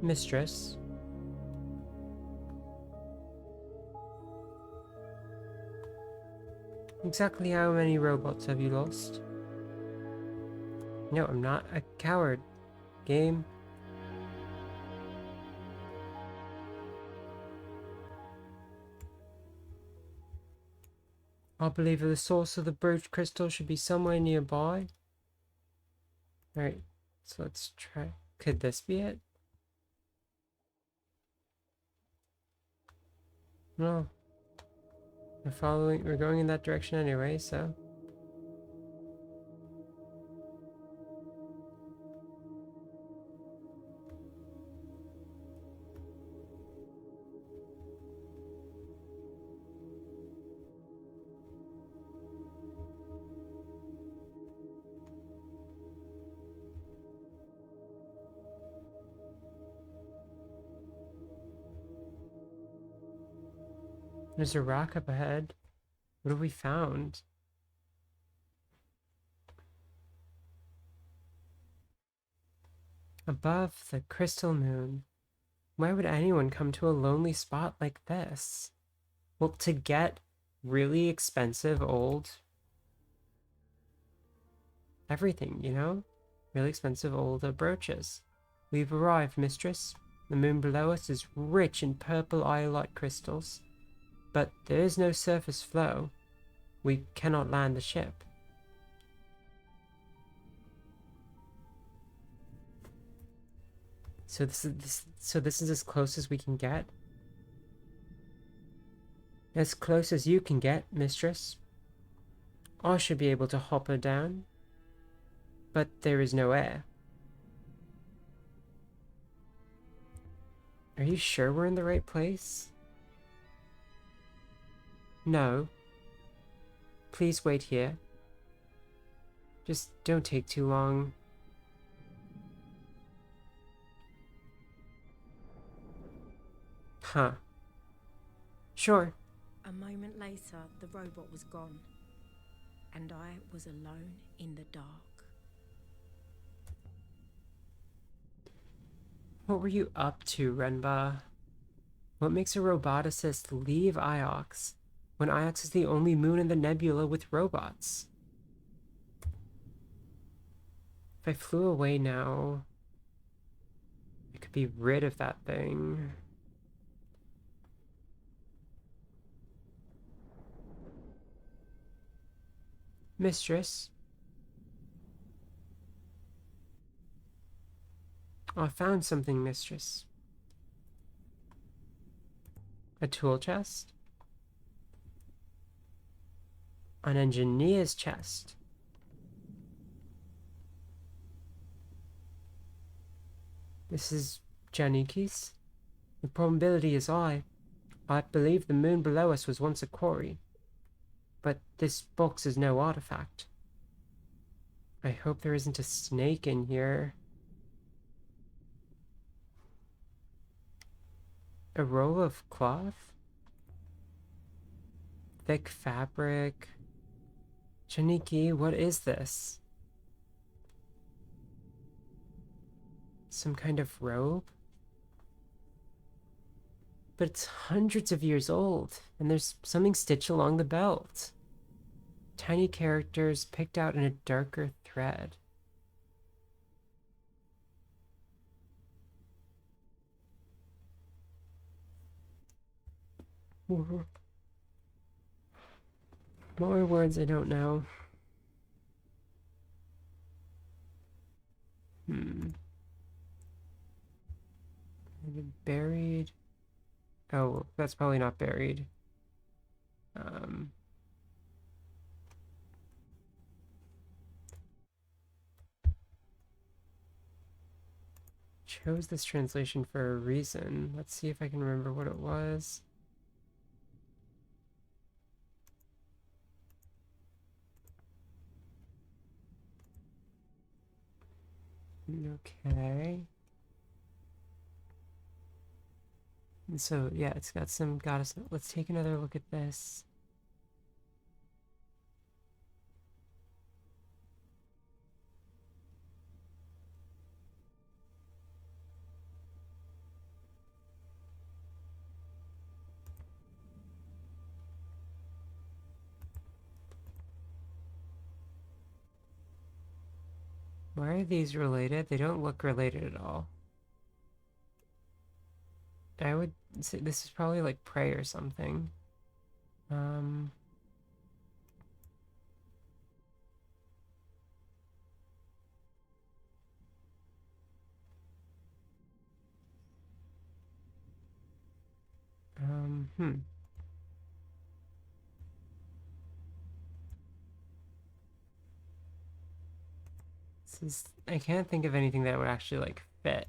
Mistress. Exactly how many robots have you lost? No, I'm not a coward. Game. I believe the source of the brooch crystal should be somewhere nearby. Alright, so let's try. Could this be it? No. We're going in that direction anyway, so. There's a rock up ahead. What have we found? Above the crystal moon. Why would anyone come to a lonely spot like this? Well, to get really expensive old everything, you know? Really expensive old brooches. We've arrived, mistress. The moon below us is rich in purple iolite crystals. But there is no surface flow. We cannot land the ship. So this is as close as we can get? As close as you can get, mistress. I should be able to hop her down. But there is no air. Are you sure we're in the right place? No. Please wait here. Just don't take too long. Huh. Sure. A moment later, the robot was gone, and I was alone in the dark. What were you up to, Renba? What makes a roboticist leave Iox when Iox is the only moon in the nebula with robots? If I flew away now, I could be rid of that thing. Mistress? Oh, I found something, mistress. A tool chest? An engineer's chest. This is Janiki's. The probability is high. I believe the moon below us was once a quarry. But this box is no artifact. I hope there isn't a snake in here. A roll of cloth? Thick fabric. Janiki, what is this? Some kind of robe? But it's hundreds of years old, and there's something stitched along the belt. Tiny characters picked out in a darker thread. More words I don't know. Buried. Oh, that's probably not buried. Chose this translation for a reason. Let's see if I can remember what it was. Okay. So, yeah, it's got some goddess. Let's take another look at this. Why are these related? They don't look related at all. I would say this is probably like prey or something. Hmm. This is, I can't think of anything that would actually like fit.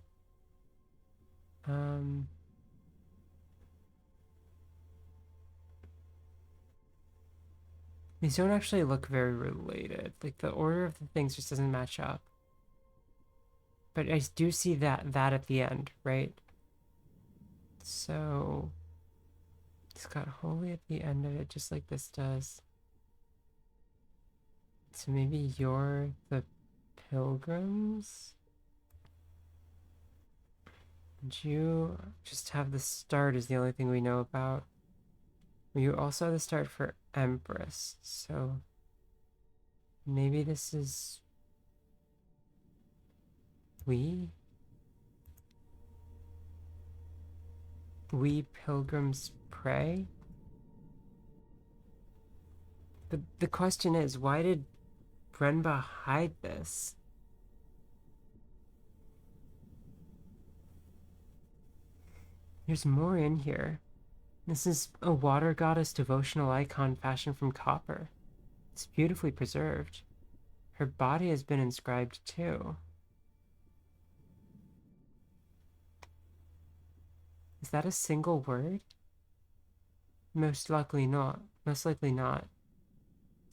These don't actually look very related. Like the order of the things just doesn't match up. But I do see that at the end, right? So it's got holy at the end of it, just like this does. So maybe you're the pilgrims? And you just have the start is the only thing we know about. You also have the start for Empress, so maybe this is we pilgrims pray. But the question is, why did Brenba hide this? There's more in here. This is a water goddess devotional icon fashioned from copper. It's beautifully preserved. Her body has been inscribed too. Is that a single word? Most likely not. Most likely not.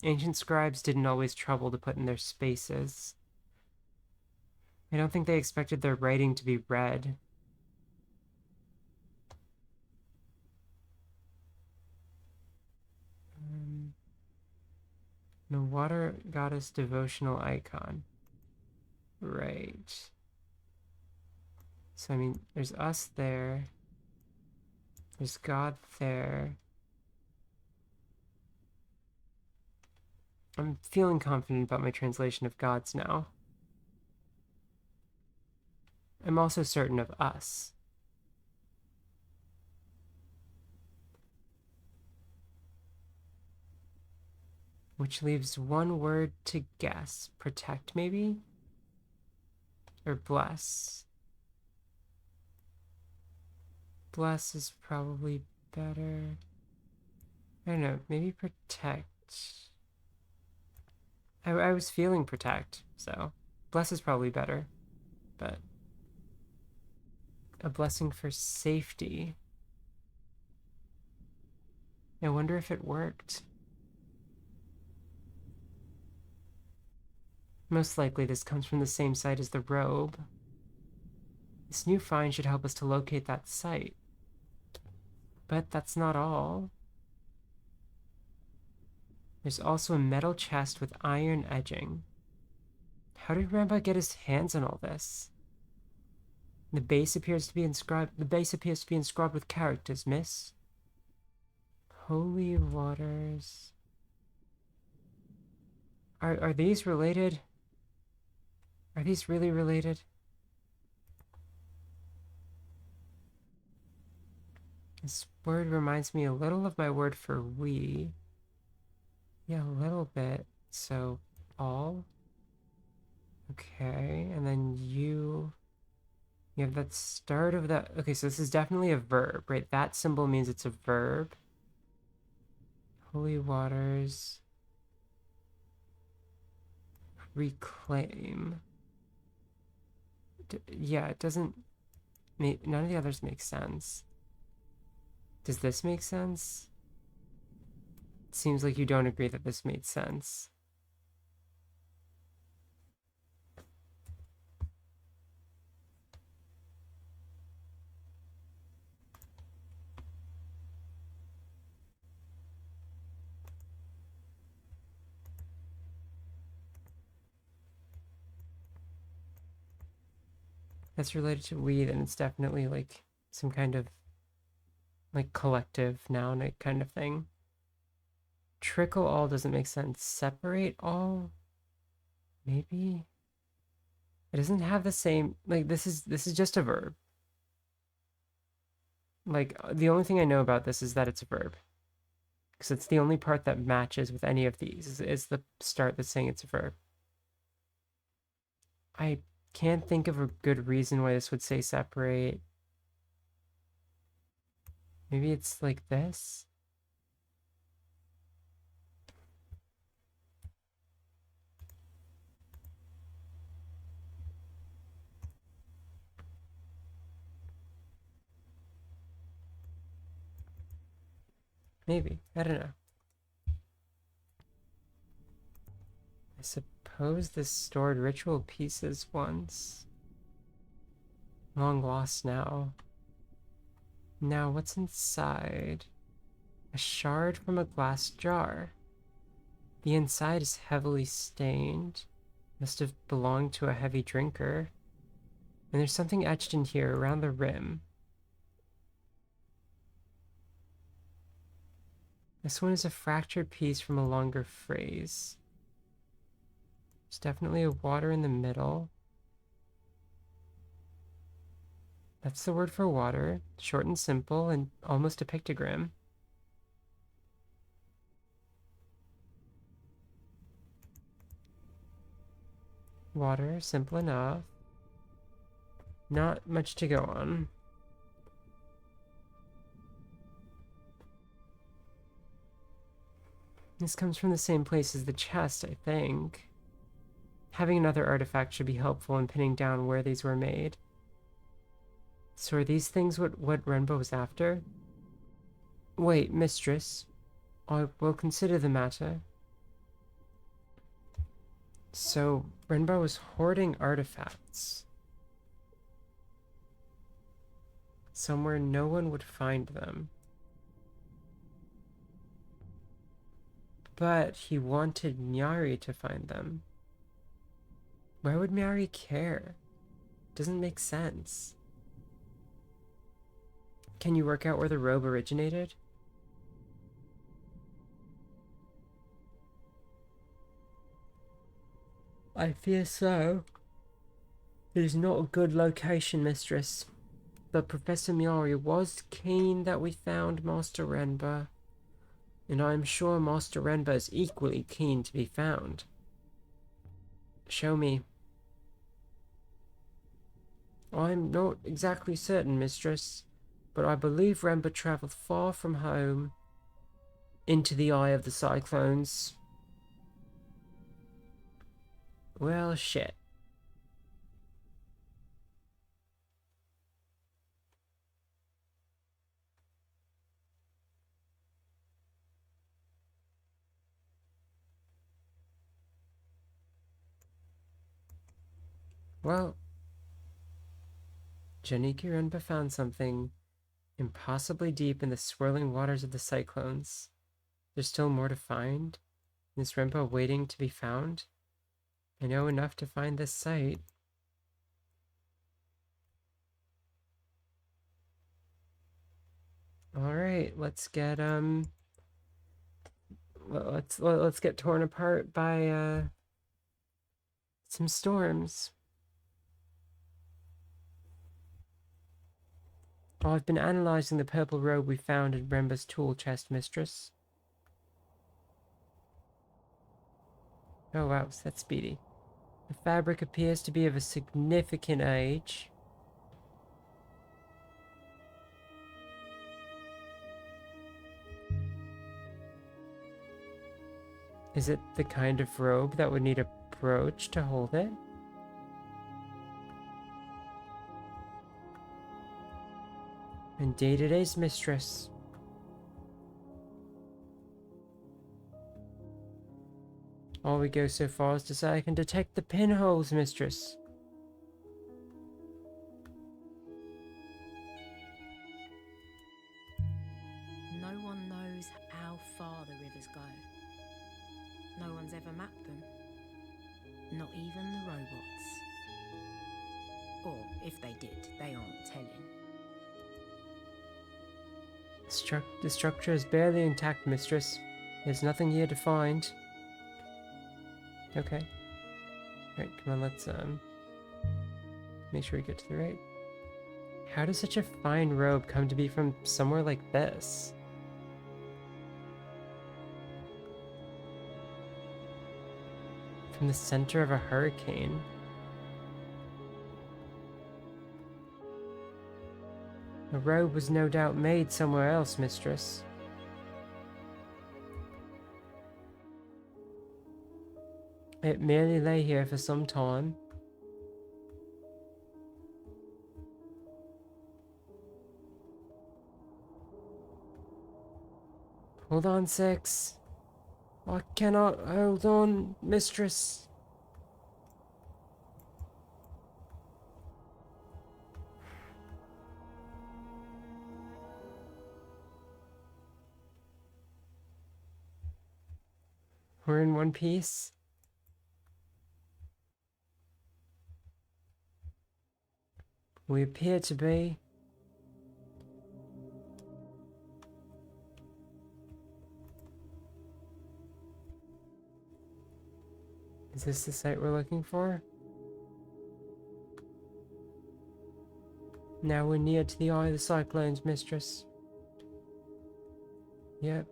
Ancient scribes didn't always trouble to put in their spaces. I don't think they expected their writing to be read. The water goddess devotional icon. Right. So, I mean, there's us there. There's God there. I'm feeling confident about my translation of gods now. I'm also certain of us. Which leaves one word to guess. Protect, maybe? Or bless? Bless is probably better. I don't know, maybe protect. I was feeling protect, so bless is probably better, but A blessing for safety. I wonder if it worked. Most likely this comes from the same site as the robe. This new find should help us to locate that site. But that's not all. There's also a metal chest with iron edging. How did Rambo get his hands on all this? The base appears to be inscribed with characters, miss. Holy waters. Are these related? Are these really related? This word reminds me a little of my word for we. Yeah, a little bit. So, all. Okay, and then you have that start of that. Okay, so this is definitely a verb, right? That symbol means it's a verb. Holy waters. Reclaim. Yeah, it doesn't make, none of the others make sense. Does this make sense? It seems like you don't agree that this made sense. That's related to we, then it's definitely like some kind of like collective noun kind of thing. Trickle all doesn't make sense. Separate all? Maybe? It doesn't have the same, like this is just a verb. Like the only thing I know about this is that it's a verb. Because it's the only part that matches with any of these is the start that's saying it's a verb. I can't think of a good reason why this would say separate. Maybe it's like this? Maybe. I don't know. I suppose this stored ritual pieces once. Long lost now. Now, what's inside? A shard from a glass jar. The inside is heavily stained. Must have belonged to a heavy drinker. And there's something etched in here around the rim. This one is a fractured piece from a longer phrase. There's definitely a water in the middle. That's the word for water. Short and simple and almost a pictogram. Water, simple enough. Not much to go on. This comes from the same place as the chest, I think. Having another artifact should be helpful in pinning down where these were made. So are these things what Renbo was after? Wait, mistress. I will consider the matter. So, Renbo was hoarding artifacts. Somewhere no one would find them. But he wanted Nyari to find them. Why would Nyari care? Doesn't make sense. Can you work out where the robe originated? I fear so. It is not a good location, mistress. But Professor Miyari was keen that we found Master Renba. And I am sure Master Renba is equally keen to be found. Show me. I'm not exactly certain, mistress, but I believe Renba travelled far from home into the eye of the cyclones. Well, shit. Well, Janiki Renpa found something impossibly deep in the swirling waters of the cyclones. There's still more to find. Is Renpa waiting to be found? I know enough to find this site. All right, let's get let's get torn apart by some storms. Oh, I've been analyzing the purple robe we found in Renpa's tool chest, mistress. Oh wow, that's speedy. The fabric appears to be of a significant age. Is it the kind of robe that would need a brooch to hold it? Indeed it is, mistress. All we go so far as to say I can detect the pinholes, mistress. No one knows how far the rivers go. No one's ever mapped them. Not even the robots. Or, if they did, they aren't telling. The structure is barely intact, mistress. There's nothing here to find. Okay. Alright, come on, let's make sure we get to the right. How does such a fine robe come to be from somewhere like this? From the center of a hurricane. The robe was no doubt made somewhere else, mistress. It merely lay here for some time. Hold on, Six. I cannot hold on, mistress. We're in one piece. We appear to be. Is this the site we're looking for? Now we're near to the eye of the cyclones, mistress. Yep.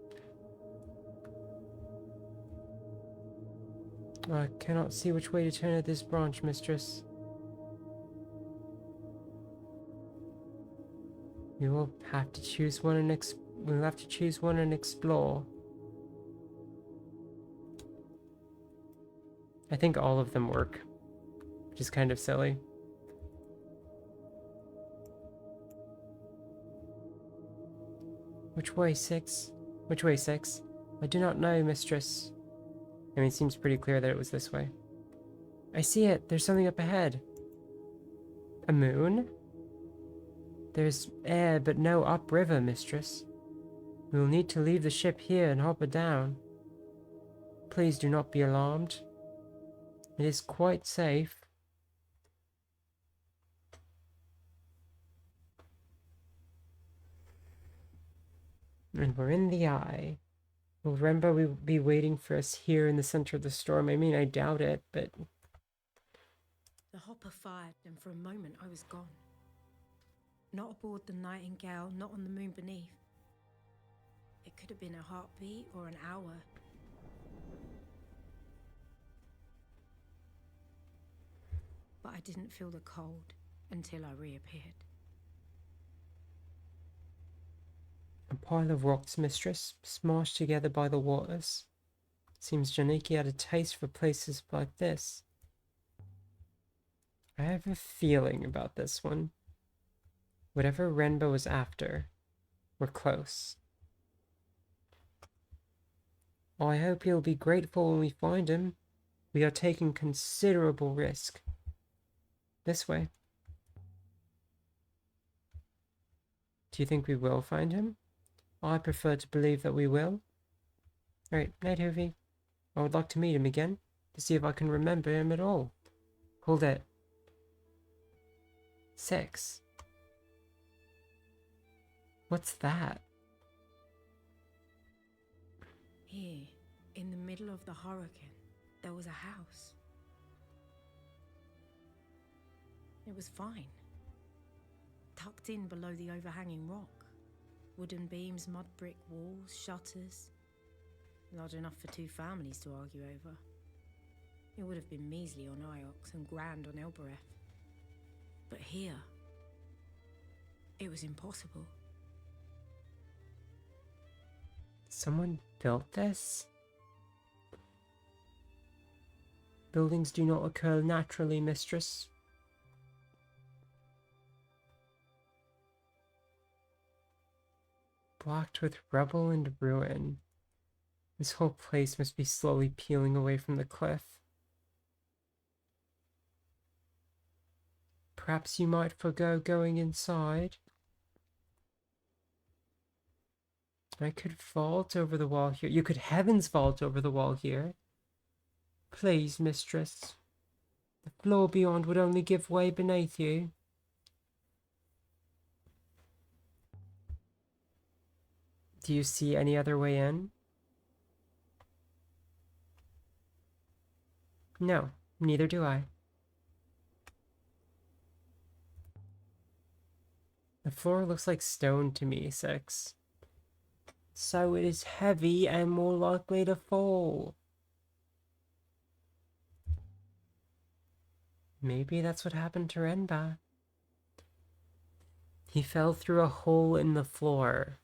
I cannot see which way to turn at this branch, mistress. We will have to choose one and explore. I think all of them work, which is kind of silly. Which way, Six? Which way, Six? I do not know, mistress. I mean, it seems pretty clear that it was this way. I see it. There's something up ahead. A moon? There's air, but no upriver, mistress. We will need to leave the ship here and hop it down. Please do not be alarmed. It is quite safe. And we're in the eye. Will Renpa be waiting for us here in the center of the storm? I mean, I doubt it, but... The hopper fired, and for a moment I was gone. Not aboard the Nightingale, not on the moon beneath. It could have been a heartbeat or an hour. But I didn't feel the cold until I reappeared. A pile of rocks, mistress, smashed together by the waters. Seems Janiki had a taste for places like this. I have a feeling about this one. Whatever Renpa was after, we're close. I hope he'll be grateful when we find him. We are taking considerable risk. This way. Do you think we will find him? I prefer to believe that we will. Alright, night, Hoovy. I would like to meet him again, to see if I can remember him at all. Hold it. 6. What's that? Here, in the middle of the hurricane, there was a house. It was fine. Tucked in below the overhanging rock. Wooden beams, mud brick walls, shutters. Large enough for 2 families to argue over. It would have been measly on Iox and grand on Elbereth. But here, it was impossible. Someone built this? Buildings do not occur naturally, mistress. Blocked with rubble and ruin. This whole place must be slowly peeling away from the cliff. Perhaps you might forego going inside. I could vault over the wall here. You could heavens vault over the wall here. Please, mistress. The floor beyond would only give way beneath you. Do you see any other way in? No, neither do I. The floor looks like stone to me, 6. So it is heavy and more likely to fall. Maybe that's what happened to Renba. He fell through a hole in the floor.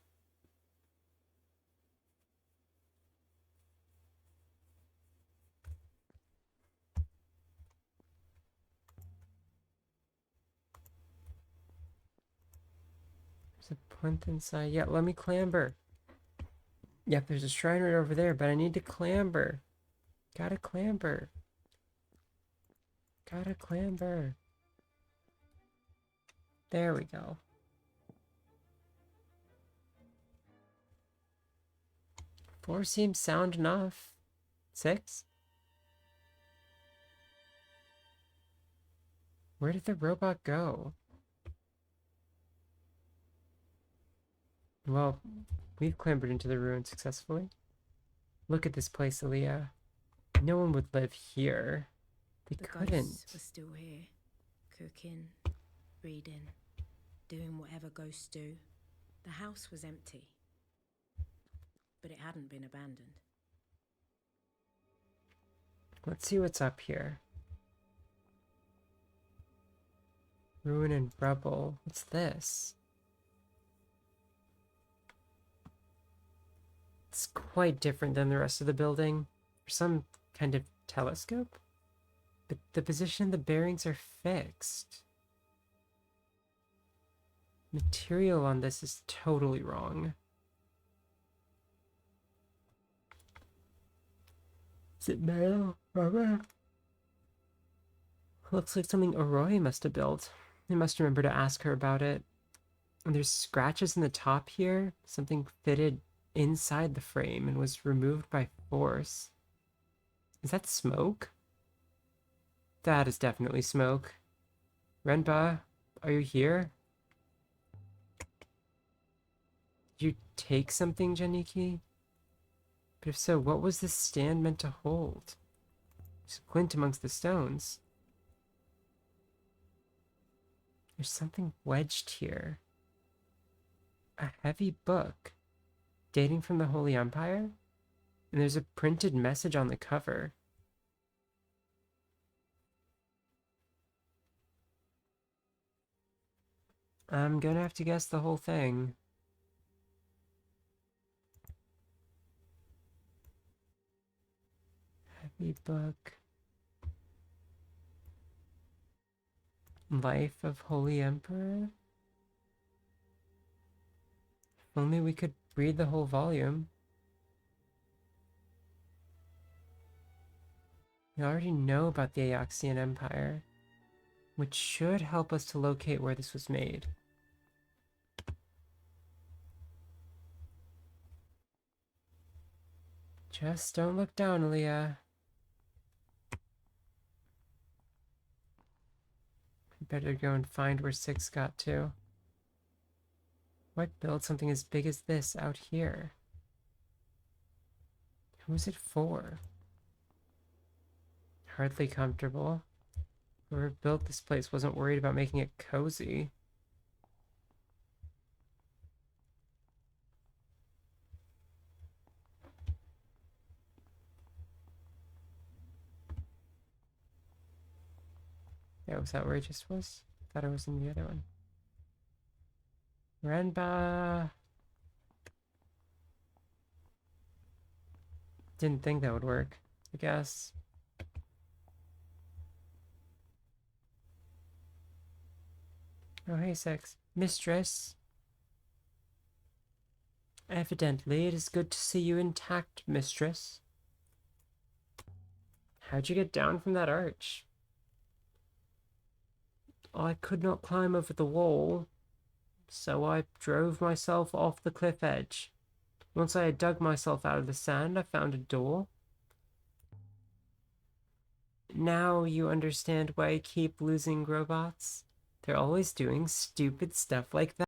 There's a plinth inside. Yeah, let me clamber. Yep, there's a shrine right over there, but I need to clamber. Gotta clamber. Gotta clamber. There we go. Four seems sound enough. 6? Where did the robot go? Well, we've clambered into the ruin successfully. Look at this place, Aaliyah. No one would live here. They couldn't. Ghosts were still here, cooking, reading, doing whatever ghosts do. The house was empty, but it hadn't been abandoned. Let's see what's up here. Ruin and rubble. What's this? It's quite different than the rest of the building. There's some kind of telescope? But the position and the bearings are fixed. Material on this is totally wrong. Is it metal? Rubber? Looks like something Arroy must have built. I must remember to ask her about it. And there's scratches in the top here. Something fitted inside the frame and was removed by force. Is that smoke? That is definitely smoke. Renba, are you here? Did you take something, Janiki? But if so, what was this stand meant to hold? There's a glint amongst the stones. There's something wedged here. A heavy book, dating from the Holy Empire? And there's a printed message on the cover. I'm gonna have to guess the whole thing. Heavy book. Life of Holy Emperor? If only we could read the whole volume. We already know about the Aeaxian Empire. which should help us to locate where this was made. Just don't look down, Aaliyah. Better go and find where 6 got to. Why build something as big as this out here? Who's it for? Hardly comfortable. Whoever built this place wasn't worried about making it cozy. Yeah, was that where it just was? Thought it was in the other one. Renba. Didn't think that would work, I guess. Oh, hey, 6. Mistress. Evidently, it is good to see you intact, mistress. How'd you get down from that arch? I could not climb over the wall, so I drove myself off the cliff edge. Once I had dug myself out of the sand, I found a door. Now you understand why I keep losing robots? They're always doing stupid stuff like that.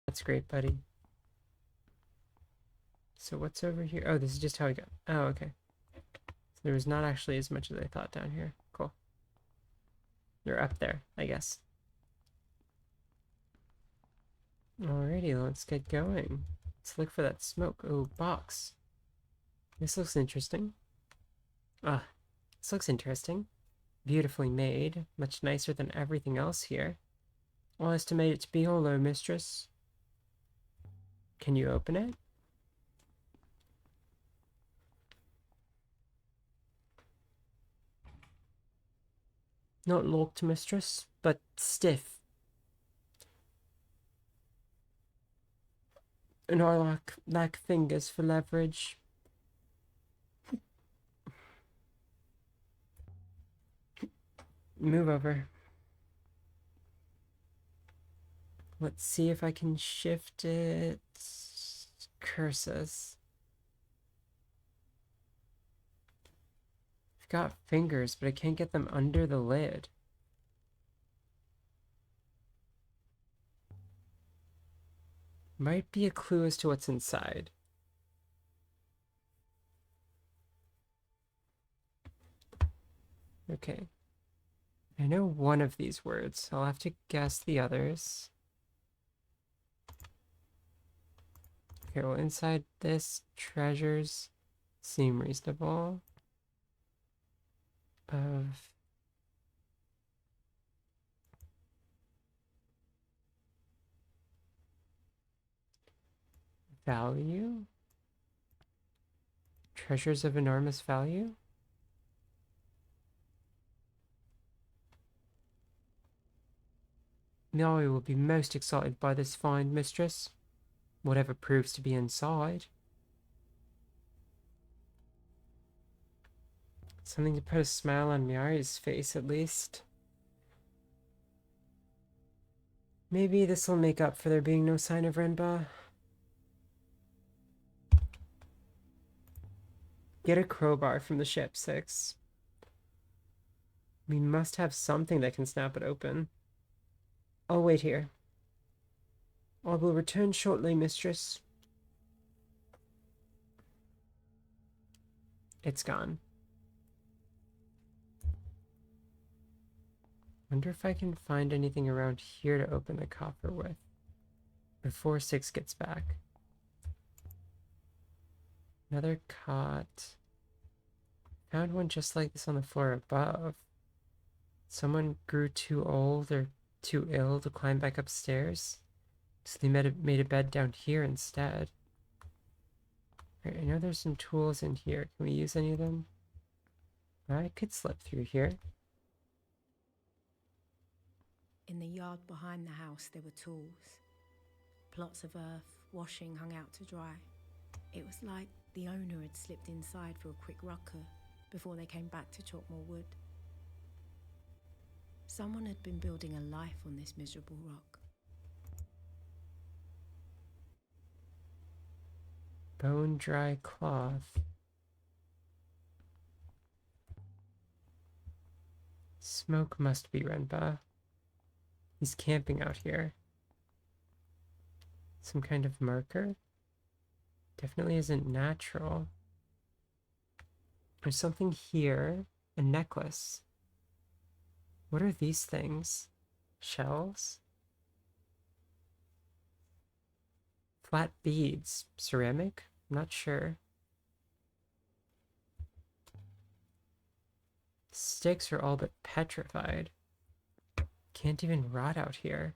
That's great, buddy. So what's over here? Oh, this is just how I got. Oh, okay. So there was not actually as much as I thought down here. Cool. They're up there, I guess. Alrighty, let's get going. Let's look for that smoke. Oh, box. This looks interesting. Ah, this looks interesting. Beautifully made, much nicer than everything else here. I'll estimate it to be hollow, mistress. Can you open it? Not locked, mistress, but stiff. And I lack fingers for leverage. Move over. Let's see if I can shift it. Curses. I've got fingers, but I can't get them under the lid. Might be a clue as to what's inside. Okay. I know one of these words. I'll have to guess the others. Okay, well, inside this, treasures seem reasonable. Of value? Treasures of enormous value? Maui will be most excited by this find, mistress. Whatever proves to be inside. Something to put a smile on Miari's face, at least. Maybe this will make up for there being no sign of Renba. Get a crowbar from the ship, 6. We must have something that can snap it open. I'll wait here. I will return shortly, mistress. It's gone. Wonder if I can find anything around here to open the coffer with before 6 gets back. Another cot. Found one just like this on the floor above. Someone grew too old or too ill to climb back upstairs, so they made a bed down here instead. Right, I know there's some tools in here. Can we use any of them? I could slip through here. In the yard behind the house, there were tools. Plots of earth, washing hung out to dry. It was like the owner had slipped inside for a quick rucker before they came back to chop more wood. Someone had been building a life on this miserable rock. Bone-dry cloth. Smoke must be Renba. He's camping out here. Some kind of marker? Definitely isn't natural. There's something here. A necklace. What are these things? Shells? Flat beads. Ceramic? I'm not sure. Sticks are all but petrified. Can't even rot out here.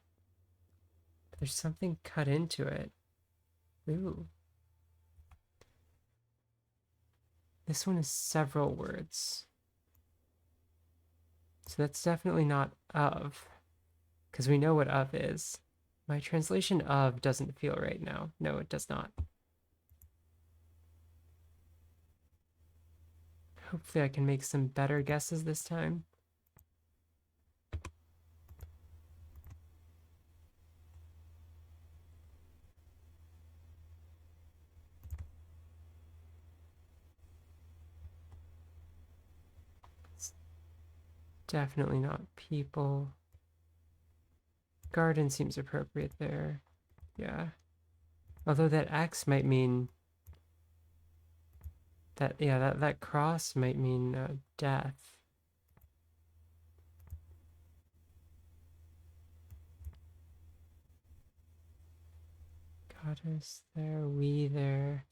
But there's something cut into it. Ooh. This one is several words. So that's definitely not of, because we know what of is. My translation of doesn't feel right now. No, it does not. Hopefully I can make some better guesses this time. It's definitely not people. Garden seems appropriate there. Yeah. Although that X might mean that, yeah, that cross might mean death. Goddess there, we there.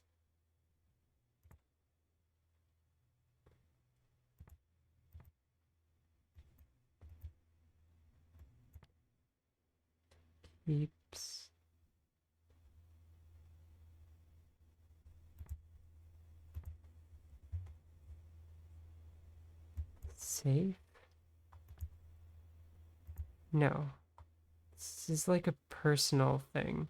Heaps. Safe? No. This is like a personal thing.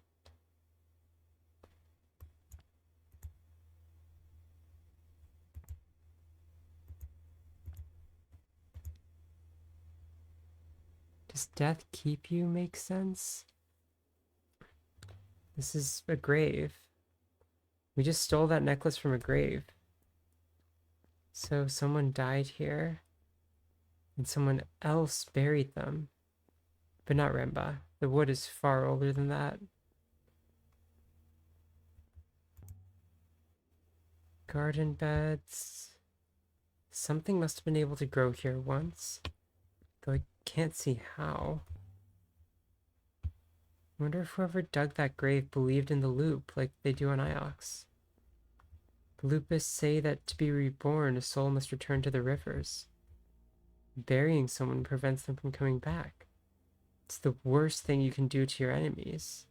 Does death keep you make sense? This is a grave. We just stole that necklace from a grave. So someone died here, and someone else buried them. But not Remba. The wood is far older than that. Garden beds. Something must have been able to grow here once, though I can't see how. I wonder if whoever dug that grave believed in the loop like they do on Iox. The Lupists say that to be reborn, a soul must return to the rivers. Burying someone prevents them from coming back. It's the worst thing you can do to your enemies.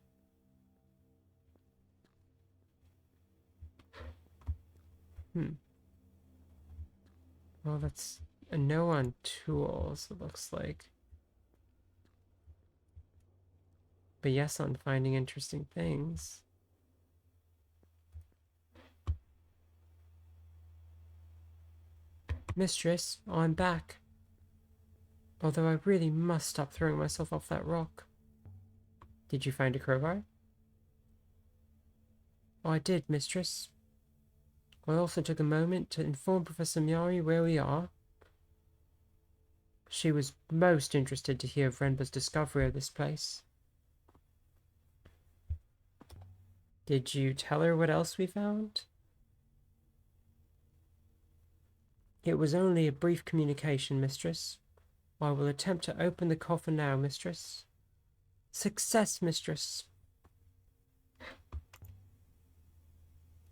Well, that's a no on tools, it looks like. But yes on finding interesting things. Mistress, I'm back. Although I really must stop throwing myself off that rock. Did you find a crowbar? I did, mistress. I also took a moment to inform Professor Miari where we are. She was most interested to hear of Renba's discovery of this place. Did you tell her what else we found? It was only a brief communication, mistress. I will attempt to open the coffer now, mistress. Success, mistress.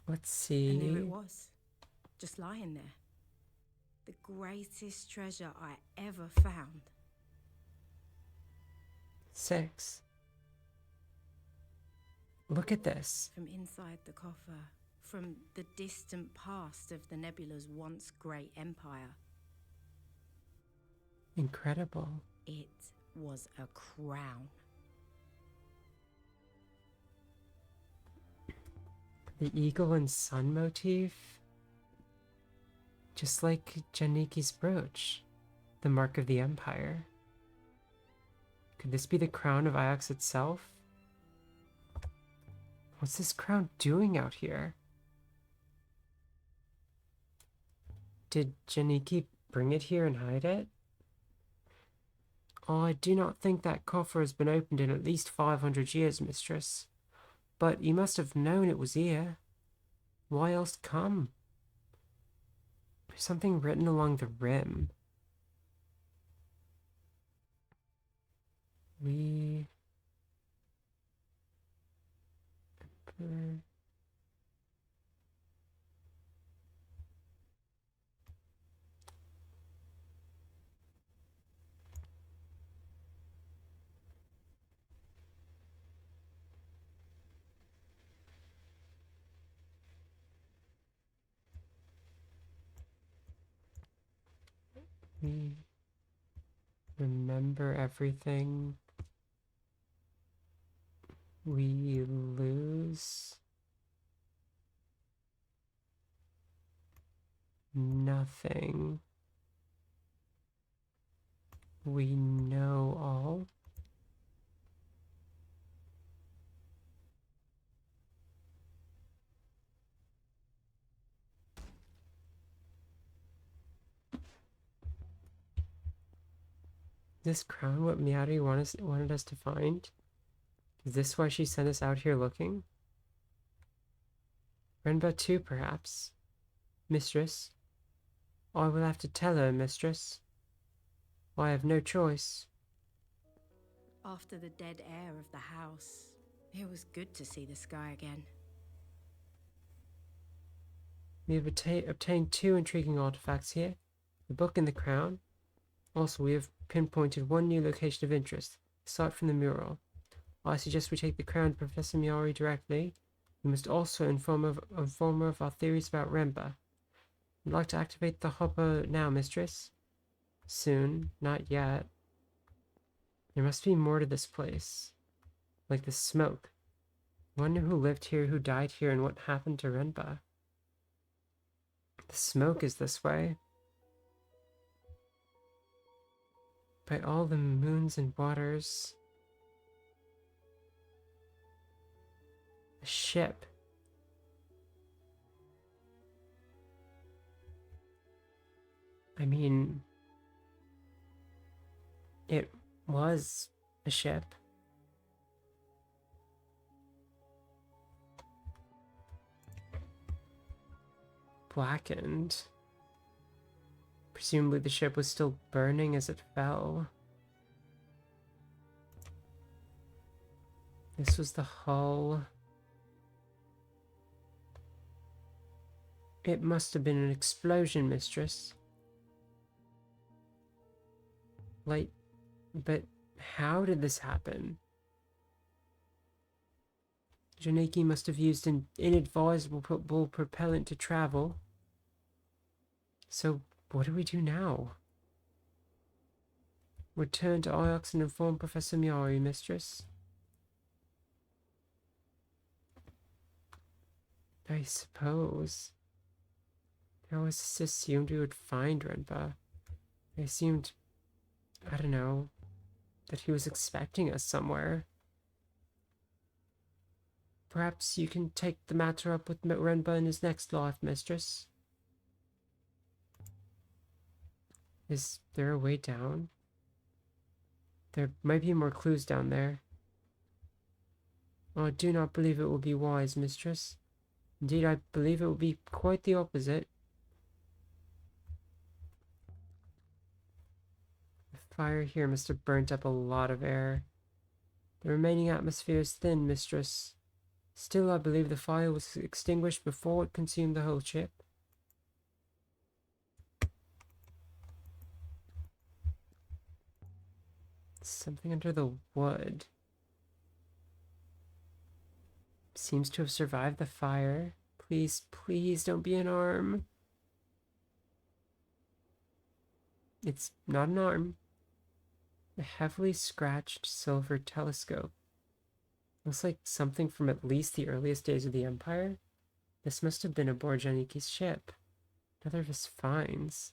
Let's see. And there it was, just lying there. The greatest treasure I ever found. 6. Look at this. From inside the coffer, from the distant past of the Nebula's once great empire. Incredible. It was a crown. The eagle and sun motif. Just like Janiki's brooch. The mark of the empire. Could this be the crown of Iox itself? What's this crown doing out here? Did Janiki bring it here and hide it? I do not think that coffer has been opened in at least 500 years, mistress. But you must have known it was here. Why else come? There's something written along the rim. We... We remember everything. We lose nothing. We know all. This crown what Miari wanted us to find? Is this why she sent us out here looking? Renba too, perhaps. Mistress. I will have to tell her, mistress. I have no choice. After the dead air of the house, it was good to see the sky again. We have obtained 2 intriguing artifacts here. The book and the crown. Also, we have pinpointed one new location of interest, aside from the mural. I suggest we take the crown to Professor Miori directly. We must also inform her of our theories about Remba. Would like to activate the hopper now, mistress? Soon. Not yet. There must be more to this place. Like the smoke. I wonder who lived here, who died here, and what happened to Renba. The smoke is this way. By all the moons and waters. A ship. I mean, it was a ship. Blackened. Presumably the ship was still burning as it fell. This was the hull. It must have been an explosion, mistress. Like, but how did this happen? Janeki must have used an inadvisable propellant to travel. So, what do we do now? Return to Iox and inform Professor Miori, mistress. I suppose. I always assumed we would find Renba. I assumed, I don't know, that he was expecting us somewhere. Perhaps you can take the matter up with Renba in his next life, mistress. Is there a way down? There might be more clues down there. I do not believe it will be wise, mistress. Indeed, I believe it will be quite the opposite. The fire here must have burnt up a lot of air. The remaining atmosphere is thin, mistress. Still, I believe the fire was extinguished before it consumed the whole ship. Something under the wood. Seems to have survived the fire. Please, please don't be an arm. It's not an arm. A heavily scratched silver telescope. Looks like something from at least the earliest days of the Empire. This must have been aboard Janiki's ship. Another of his finds.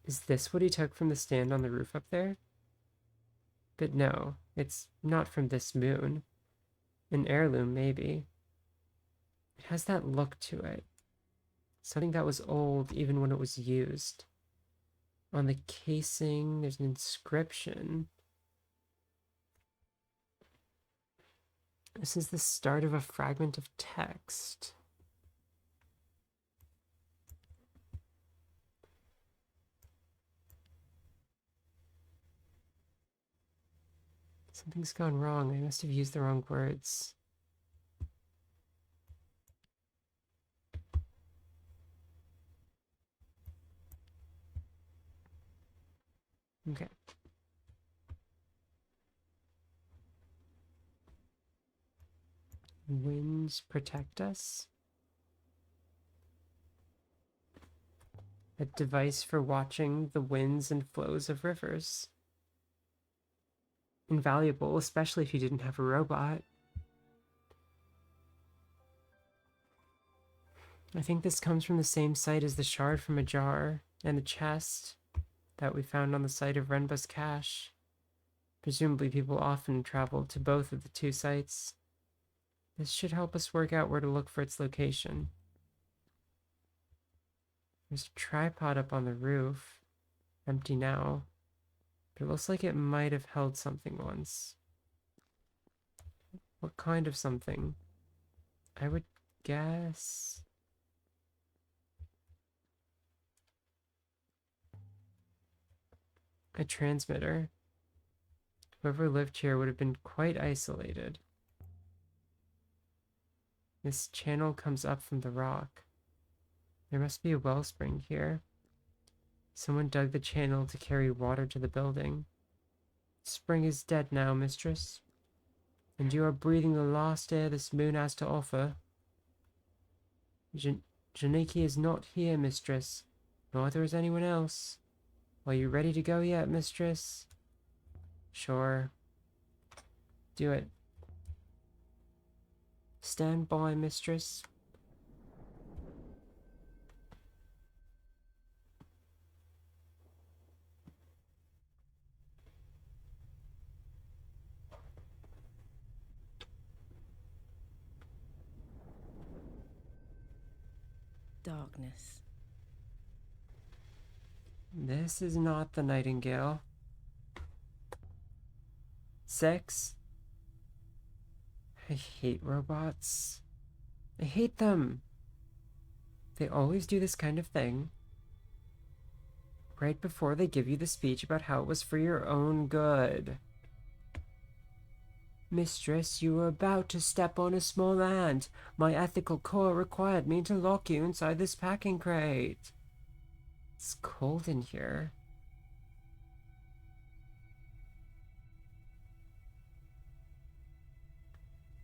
Is this what he took from the stand on the roof up there? But no, it's not from this moon. An heirloom, maybe. It has that look to it. Something that was old even when it was used. On the casing, there's an inscription. This is the start of a fragment of text. Something's gone wrong. I must have used the wrong words. Okay. Winds protect us. A device for watching the winds and flows of rivers. Invaluable, especially if you didn't have a robot. I think this comes from the same site as the shard from a jar and the chest that we found on the site of Renba's cache. Presumably people often travel to both of the two sites. This should help us work out where to look for its location. There's a tripod up on the roof. Empty now. But it looks like it might have held something once. What kind of something? I would guess... a transmitter. Whoever lived here would have been quite isolated. This channel comes up from the rock. There must be a wellspring here. Someone dug the channel to carry water to the building. Spring is dead now, mistress. and you are breathing the last air this moon has to offer. Janiki is not here, mistress. Neither is anyone else. Are you ready to go yet, mistress? Sure. Do it. Stand by, mistress. Darkness. This is not the Nightingale. Sex? I hate robots. I hate them. They always do this kind of thing. Right before they give you the speech about how it was for your own good. Mistress, you were about to step on a small ant. My ethical core required me to lock you inside this packing crate. It's cold in here.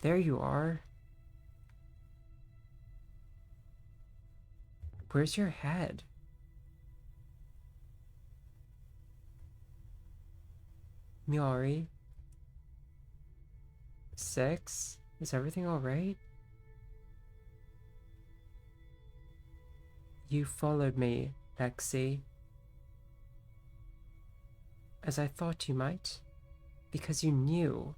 There you are. Where's your head? Miari? 6? Is everything alright? You followed me, Lexi. As I thought you might. Because you knew.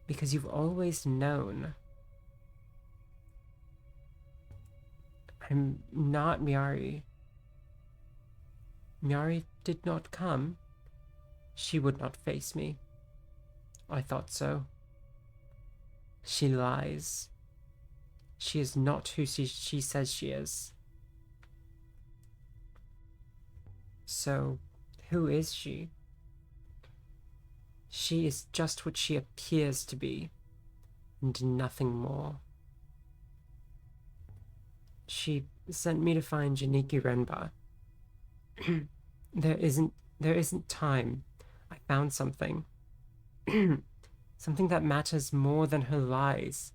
Because you've always known. I'm not Miari. Miari did not come. She would not face me. I thought so. She lies. She is not who she says she is. So, who is she? She is just what she appears to be, and nothing more. She sent me to find Janiki Renba. There isn't time. I found something. Something that matters more than her lies.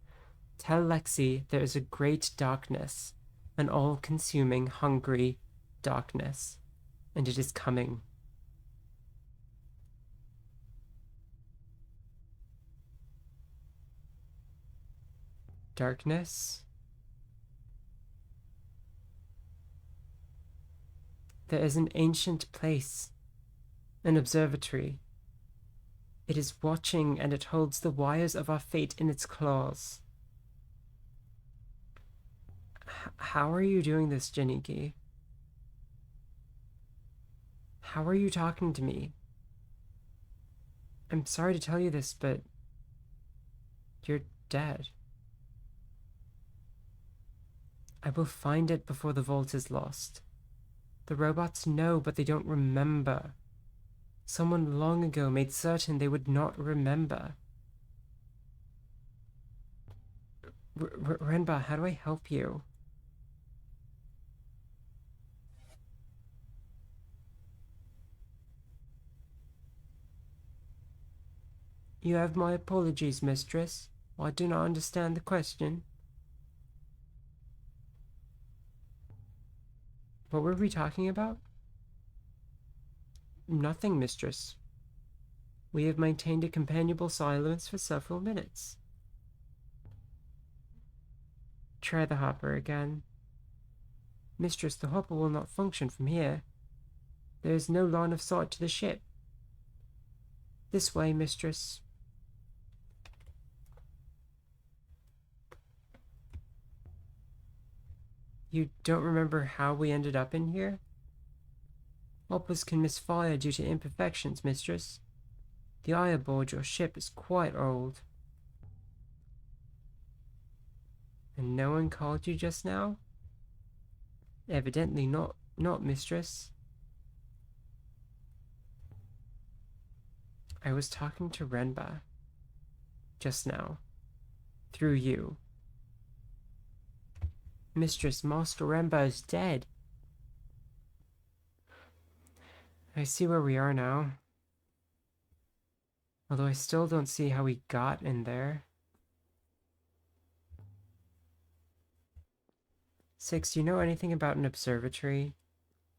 Tell Lexi there is a great darkness, an all-consuming, hungry darkness, and it is coming. Darkness? There is an ancient place, an observatory. It is watching, and it holds the wires of our fate in its claws. How are you doing this, Janiki? How are you talking to me? I'm sorry to tell you this, but you're dead. I will find it before the vault is lost. The robots know, but they don't remember. Someone long ago made certain they would not remember. Renba, how do I help you? You have my apologies, mistress. I do not understand the question. What were we talking about? Nothing, mistress. We have maintained a companionable silence for several minutes. Try the hopper again. Mistress, the hopper will not function from here. There is no line of sight to the ship. This way, mistress. You don't remember how we ended up in here? Hoppers can misfire due to imperfections, mistress. The eye aboard your ship is quite old. And no one called you just now? Evidently not, mistress. I was talking to Renba. Just now. Through you. Mistress, Master Renba is dead. I see where we are now. Although I still don't see how we got in there. 6. Do you know anything about an observatory?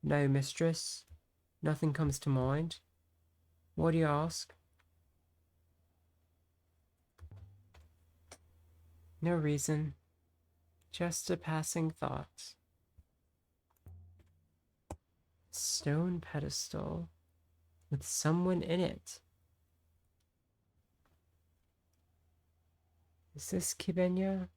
No, mistress. Nothing comes to mind. What do you ask? No reason. Just a passing thought. Stone pedestal with someone in it. Is this Kibenya?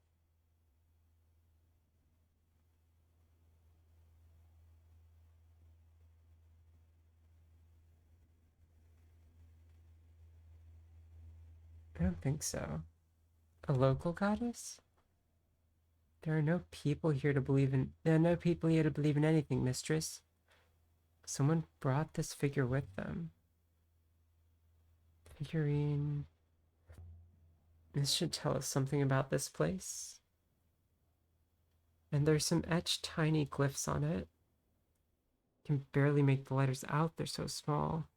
I don't think so. A local goddess? There are no people here to believe in. There are no people here to believe in anything, mistress. Someone brought this figure with them. Figurine. This should tell us something about this place. And there's some etched tiny glyphs on it. Can barely make the letters out, they're so small.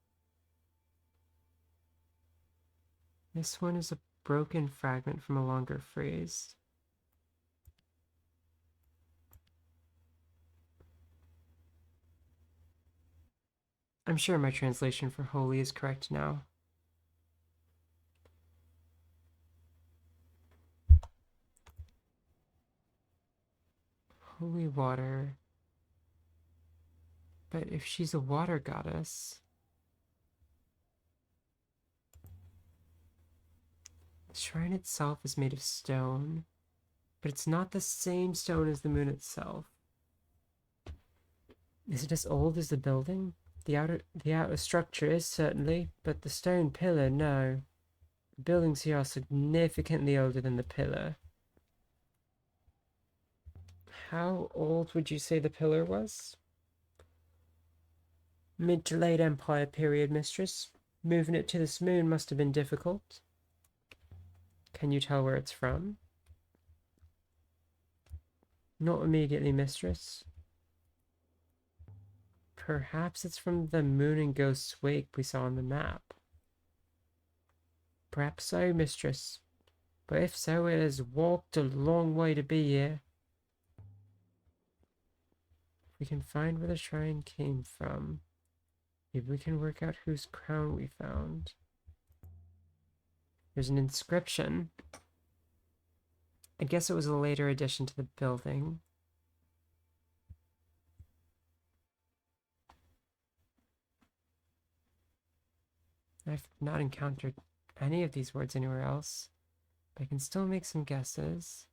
This one is a broken fragment from a longer phrase. I'm sure my translation for holy is correct now. Holy water. But if she's a water goddess... The shrine itself is made of stone, but it's not the same stone as the moon itself. Is it as old as the building? The outer structure is certainly, but the stone pillar, no. The buildings here are significantly older than the pillar. How old would you say the pillar was? Mid to late Empire period, mistress. Moving it to this moon must have been difficult. Can you tell where it's from? Not immediately, mistress. Perhaps it's from the Moon and Ghost's Wake we saw on the map. Perhaps so, mistress. But if so, it has walked a long way to be here. If we can find where the shrine came from, maybe we can work out whose crown we found. There's an inscription. I guess it was a later addition to the building. I've not encountered any of these words anywhere else, but I can still make some guesses.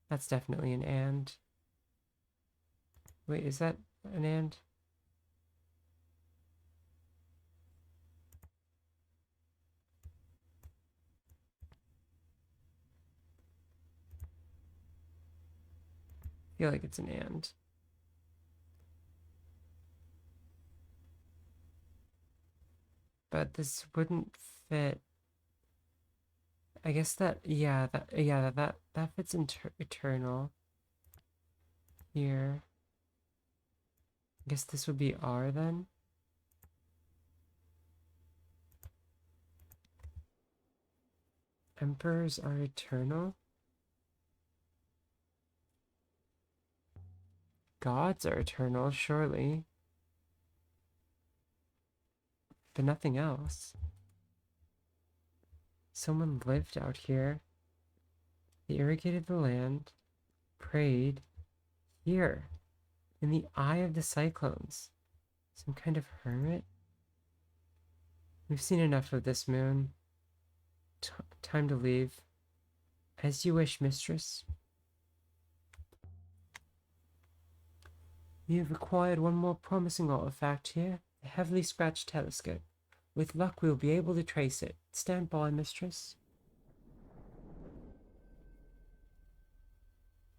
That's definitely an and. Wait, is that an and? I feel like it's an and. But this wouldn't fit. I guess that, yeah, that fits eternal here. I guess this would be R then. Emperors are eternal. Gods are eternal, surely. But nothing else. Someone lived out here. They irrigated the land, prayed, here, in the eye of the cyclones. Some kind of hermit? We've seen enough of this moon. Time to leave. As you wish, mistress. We have acquired one more promising artifact here, the heavily scratched telescope. With luck, we'll be able to trace it. Stand by, mistress.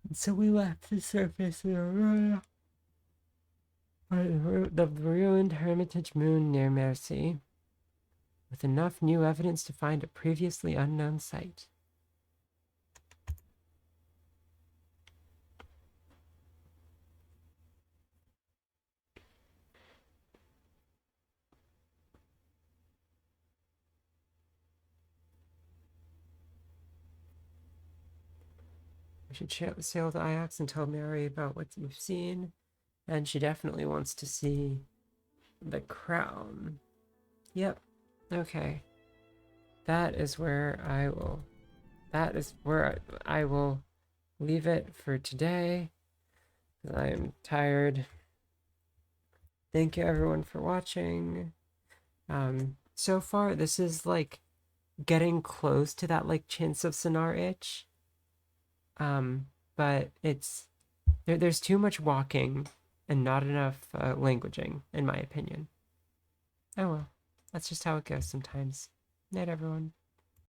And so we left the surface of the ruined Hermitage Moon near Mercy, with enough new evidence to find a previously unknown site. We should sail to Ajax and tell Mary about what you've seen. And she definitely wants to see the crown. Yep. Okay. That is where I will leave it for today. I am tired. Thank you everyone for watching. So far this is like getting close to that like Chintz of Sennaar itch. But there's too much walking and not enough languaging, in my opinion. Oh well, that's just how it goes sometimes. Night, everyone.